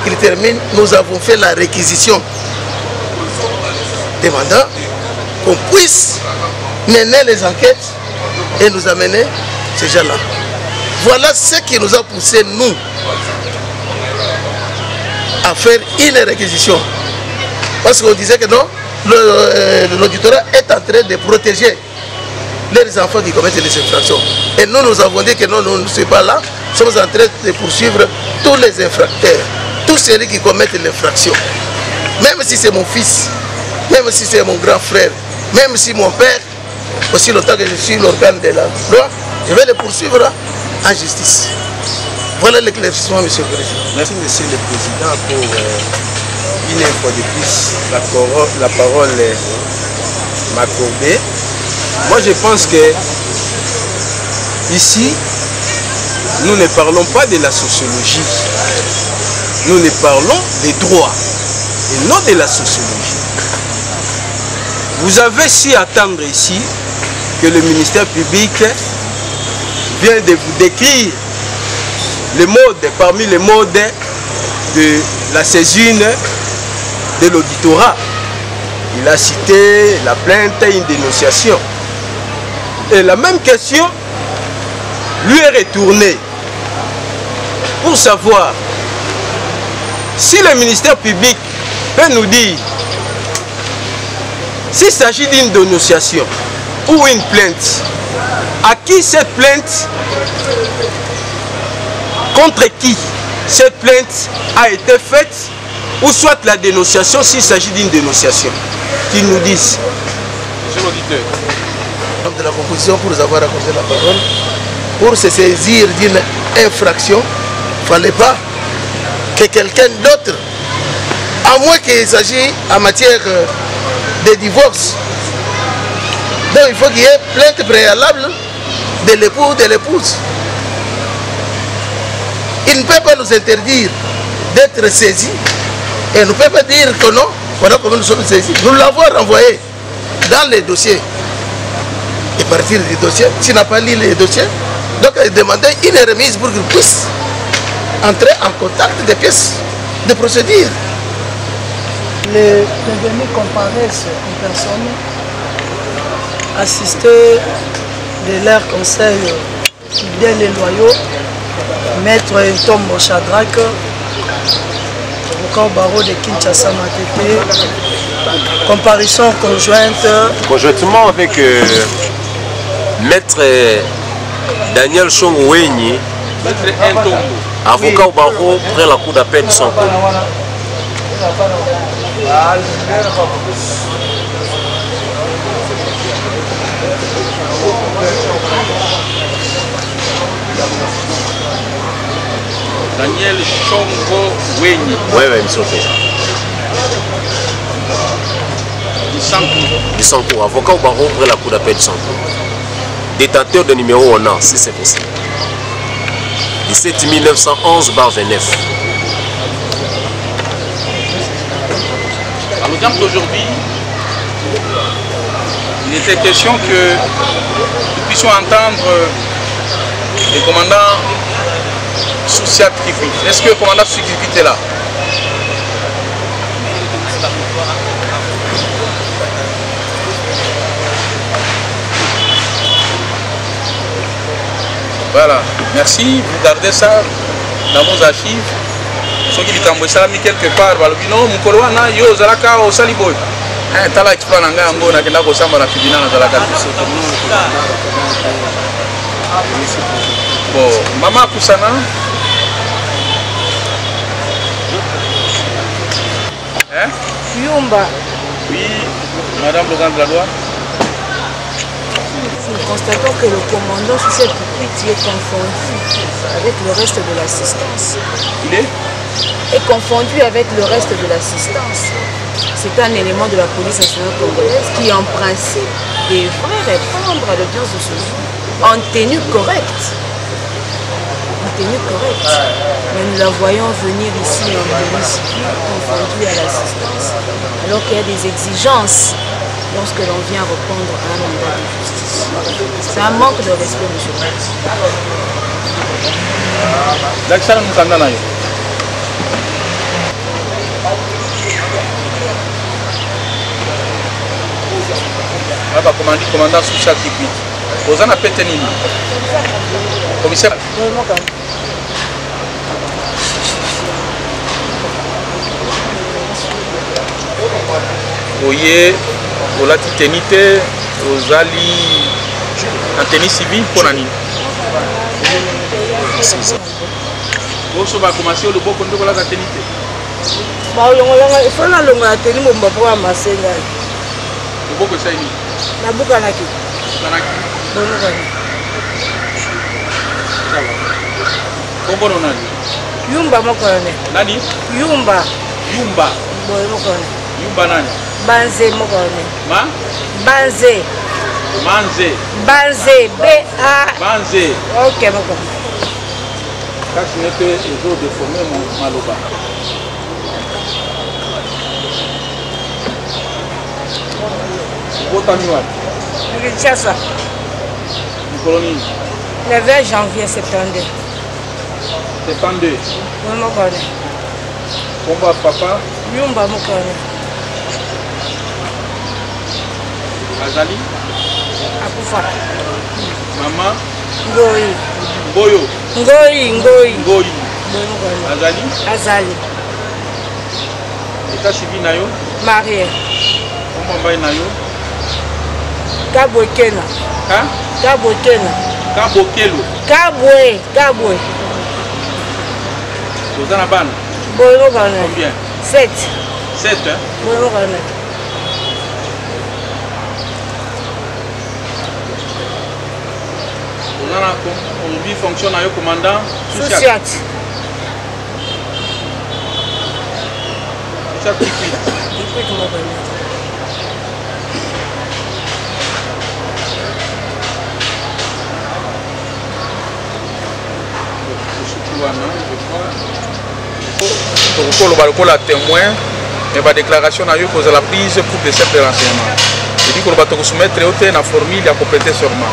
qu'il termine, nous avons fait la réquisition demandant qu'on puisse mener les enquêtes et nous amener ces gens-là. Voilà ce qui nous a poussé, nous, à faire une réquisition. Parce qu'on disait que non, l'auditorat est en train de protéger les enfants qui commettent les infractions. Et nous avons dit que non, nous ne sommes pas là, nous sommes en train de poursuivre tous les infracteurs, tous ceux qui commettent l'infraction. Même si c'est mon fils, même si c'est mon grand frère, même si mon père, aussi longtemps que je suis l'organe de la loi, je vais les poursuivre en justice. Voilà l'éclaircissement, Monsieur le Président. Merci, Monsieur le Président, pour une fois de plus, la parole m'accordée. Moi, je pense que ici, nous ne parlons pas de la sociologie. Nous ne parlons des droits et non de la sociologie. Vous avez su attendre ici que le ministère public vient de vous décrire les modes, parmi les modes de la saisine de l'auditorat. Il a cité la plainte et une dénonciation. Et la même question lui est retournée pour savoir si le ministère public peut nous dire s'il s'agit d'une dénonciation ou une plainte, à qui cette plainte, contre qui cette plainte a été faite, ou soit la dénonciation s'il s'agit d'une dénonciation, qu'ils nous disent. Monsieur l'auditeur. De la composition pour nous avoir accordé la parole, pour se saisir d'une infraction, il ne fallait pas que quelqu'un d'autre, à moins qu'il s'agisse en matière de divorce, donc il faut qu'il y ait plainte préalable de l'époux ou de l'épouse. Il ne peut pas nous interdire d'être saisis et ne peut pas dire que non, voilà comment nous sommes saisis. Nous l'avons renvoyé dans les dossiers. Et partir du dossier, s'il n'a pas lu les dossiers, donc il demandait une remise pour qu'il puisse entrer en contact des pièces de procédure. Les prévenus comparaissent en personne, assister de leur conseil fidèles et loyaux, Maître Ntombo Shadrach, avocat au barreau de Kinshasa Matete, comparution conjointe. Conjointement avec Maître Daniel Chongwenyi, avocat au barreau près la cour d'appel de Santo. Daniel Chongwenyi. Oui, monsieur. Du Santo, avocat au barreau près la cour d'appel de Santo. Détenteur de numéro 1 an, si c'est possible. 17 911/29. À l'audience d'aujourd'hui, il était question que nous puissions entendre le commandant Souciat Kifit. Est-ce que le commandant Souciat Kifit est là? Voilà, merci, vous gardez ça dans vos archives. Ceux qui disent salami quelque part, balobino mukolwana yo zalaka o saliboy. Tala explore nanga ngo na kenda ko samba na kibina na zalaka. Bon, maman Kusana. Hein? Yumba. Oui, madame le de la loi. Nous constatons que le commandant sur cette pupitre est confondu avec le reste de l'assistance. Il est confondu avec le reste de l'assistance. C'est un élément de la police nationale congolaise qui, en principe, devrait répondre à l'audience de ce jour en tenue correcte. En tenue correcte. Mais nous la voyons venir ici en tenue civile, confondue à l'assistance, alors qu'il y a des exigences lorsque l'on vient répondre à un mandat de justice. C'est un manque de respect, monsieur le président. Commandant Souciat Kifit. Vous en avez tenu. Commissaire. Voyez, vous l'avez tenu, vous allez en tenue civile pour l'année. Vous allez commencer le beau contrôle de la tenue. Il faut la longue tenue pour pouvoir masser. Le beau que ça est. La boucanaki. Comment on a Yumba mokone. Nani? Yumba. Yumba. Boy mokone. Yumba nani? Banze mokone. Ma? Banze. Manze. Banze. B-A. Banze. Ok mokone. Quand je n'ai que les jours de former mon maloba. Kinshasa. Le 20 janvier 72. 72. Oui, mokone. Combat papa. Yumba mokone. Azali. Akufa. Maman. Ngoi. Boyo. Ngoi. Ngoi. Azali. Azali. État civil nayo. Marié. Comment va nayo? Kabwekena. Hein? Kabwekena. Kabokelo. Kabwe. Vous en avez ban? Combien? 7. 7, hein? Aujourd'hui fonctionne avec le commandant Souciat. Souciat Kifit. Donc, le témoin, mais la déclaration a eu la prise pour des simples renseignements. Je dis que nous allons soumettre la formule à compléter sûrement.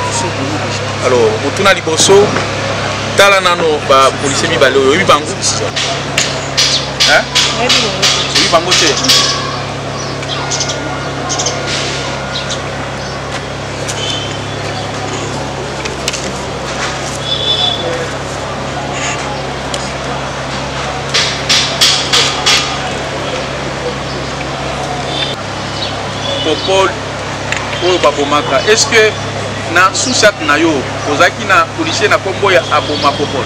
Alors, Mutuna Liboso, Talanano, policier Mibale, oui, Bango. Hein? Oui, Bango, Popol oyo babomaka. Est-ce que na sous-chat na yo ozaki na policier na kombo ya aboma Popol?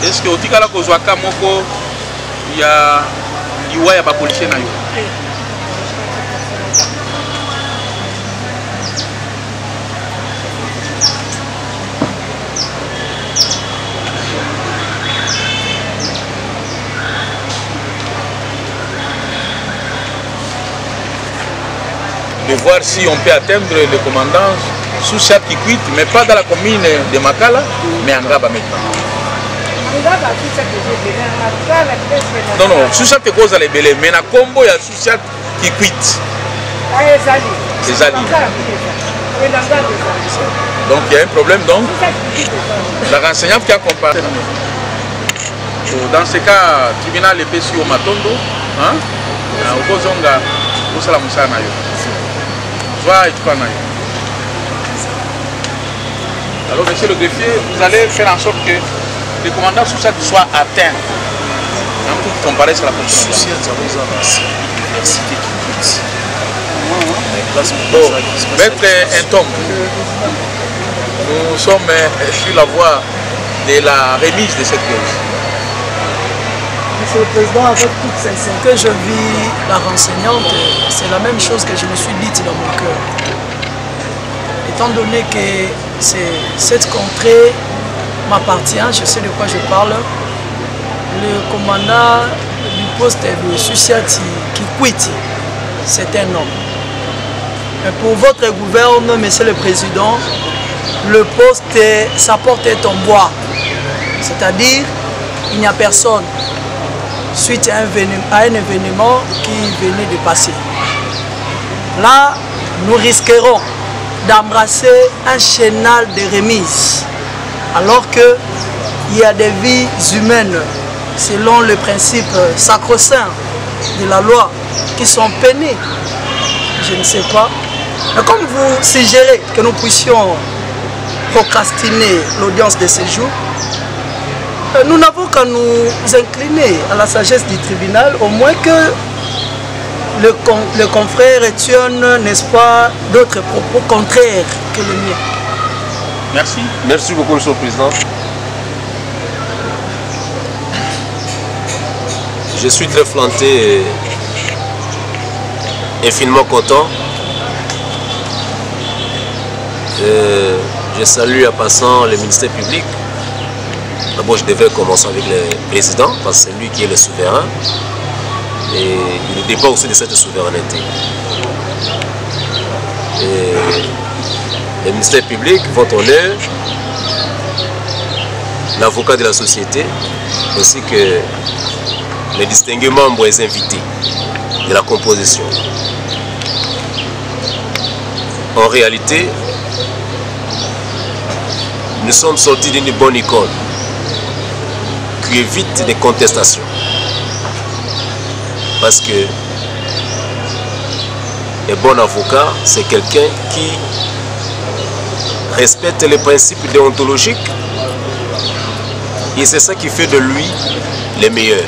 Est-ce que otikala kozwaka moko ya liwa ya bapolisier na yo? De voir si on peut atteindre le commandant sous chaque qui quitte, mais pas dans la commune de Makala, mais en Ngaba maintenant. Non, non, sous chaque cause à l'ébélé, mais na combo il y a sous chaque qui quitte. C'est Ali. Donc il y a un problème, donc la renseignante qui a comparé. Dans ce cas, le tribunal est payé au Matondo, hein? Au Kozonga, au Salamusa Nayo. Soit et toi Nayo. Alors, monsieur le greffier, vous allez faire en sorte que le commandant Souchat soit atteint pour comparer sur la position. Maître Intom, nous sommes sur la voie de la remise de cette clause. Monsieur le Président, avec toute sincérité, je vis la renseignante, c'est la même chose que je me suis dite dans mon cœur. Étant donné que cette contrée m'appartient, je sais de quoi je parle. Le commandant du poste de Susiati Kikwiti, c'est un homme. Mais pour votre gouverne, Monsieur le Président, le poste, sa porte est en bois. C'est-à-dire, il n'y a personne suite à un événement qui venait de passer. Là, nous risquerons d'embrasser un chenal de remise. Alors qu'il y a des vies humaines, selon le principe sacro-saint de la loi, qui sont peinées. Je ne sais pas. Mais comme vous suggérez que nous puissions procrastiner l'audience de ce jour, nous n'avons qu'à nous incliner à la sagesse du tribunal, au moins que le confrère tienne, n'est-ce pas, d'autres propos contraires que le mien. Merci. Merci beaucoup, Monsieur le Président. Je suis très flatté et infiniment content. Je salue en passant le ministère public. D'abord, je devais commencer avec le président, parce que c'est lui qui est le souverain. Et il dépend aussi de cette souveraineté. Et le ministère public, votre honneur, l'avocat de la société, ainsi que les distingués membres et invités de la composition. En réalité, nous sommes sortis d'une bonne école qui évite des contestations. Parce que un bon avocat, c'est quelqu'un qui respecte les principes déontologiques et c'est ça qui fait de lui le meilleur.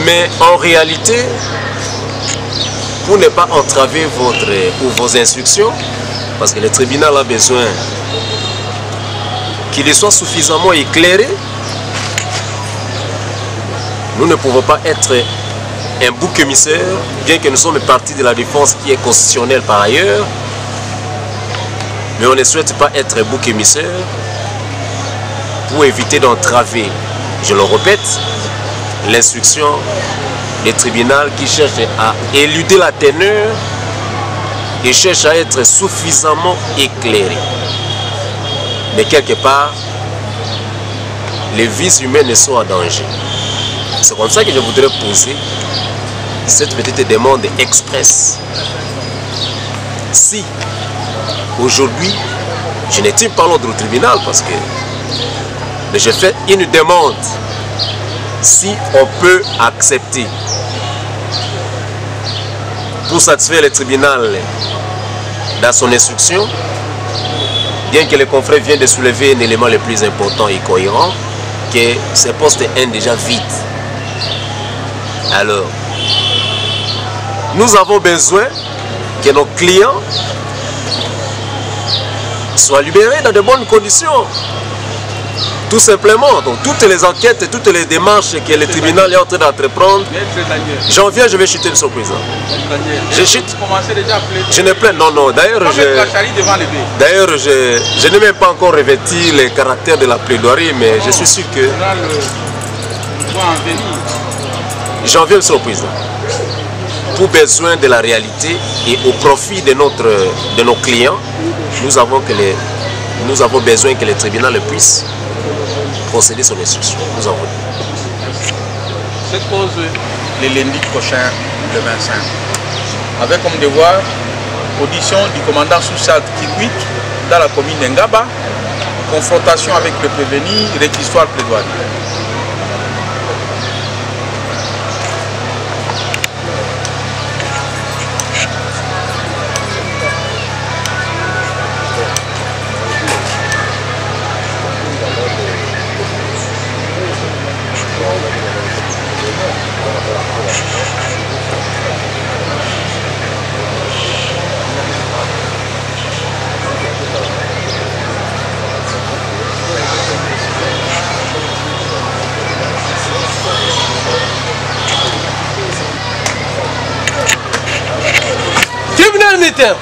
Mais en réalité, pour ne pas entraver vos instructions, parce que le tribunal a besoin qu'il soit suffisamment éclairé, nous ne pouvons pas être un bouc émissaire, bien que nous sommes partie de la défense qui est constitutionnelle par ailleurs, mais on ne souhaite pas être un bouc émissaire pour éviter d'entraver, je le répète, l'instruction des tribunaux qui cherche à éluder la teneur et cherche à être suffisamment éclairé. Mais quelque part, les vies humaines sont en danger. C'est comme ça que je voudrais poser cette petite demande express. Si aujourd'hui, je n'étais pas l'ordre au tribunal parce que mais je fais une demande, si on peut accepter pour satisfaire le tribunal dans son instruction, bien que le confrère vienne de soulever un élément le plus important et cohérent, que ce poste est déjà vide. Alors, nous avons besoin que nos clients soient libérés dans de bonnes conditions. Tout simplement, donc toutes les enquêtes et toutes les démarches que le tribunal est en train d'entreprendre, j'en viens, je vais chuter, monsieur le président. Je chute. Je ne plains, non, non. D'ailleurs, je n'ai même pas encore revêti les caractères de la plaidoirie, mais je suis sûr que... J'en viens, monsieur le président. Pour besoin de la réalité et au profit de nos clients, nous avons besoin que le tribunal puisse procéder son instruction. Nous avons dit. Cette pause le lundi prochain, le 25, avec comme devoir audition du commandant Soussad Kikwit dans la commune d'Engaba, confrontation avec le prévenu, réquisitoire plaidoirie. Tribunal militaire.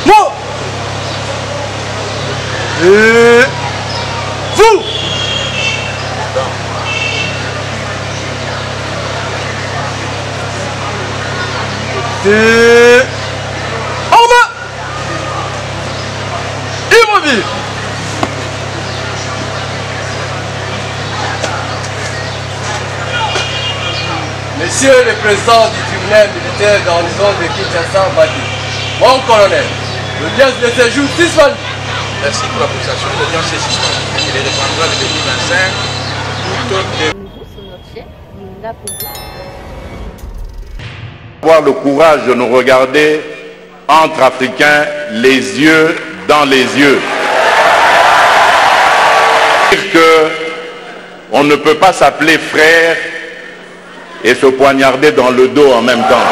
Moi et vous. Et arme immobile. Monsieur le président du tribunal militaire d'arrondissement de Kinshasa, Badi, mon colonel, l'audience de ce jour suspendue. Merci pour la prestation. L'audience est suspendue. Il reprendra le 2025. Avoir le courage de nous regarder entre Africains les yeux dans les yeux. Dire que on ne peut pas s'appeler frère et se poignarder dans le dos en même temps.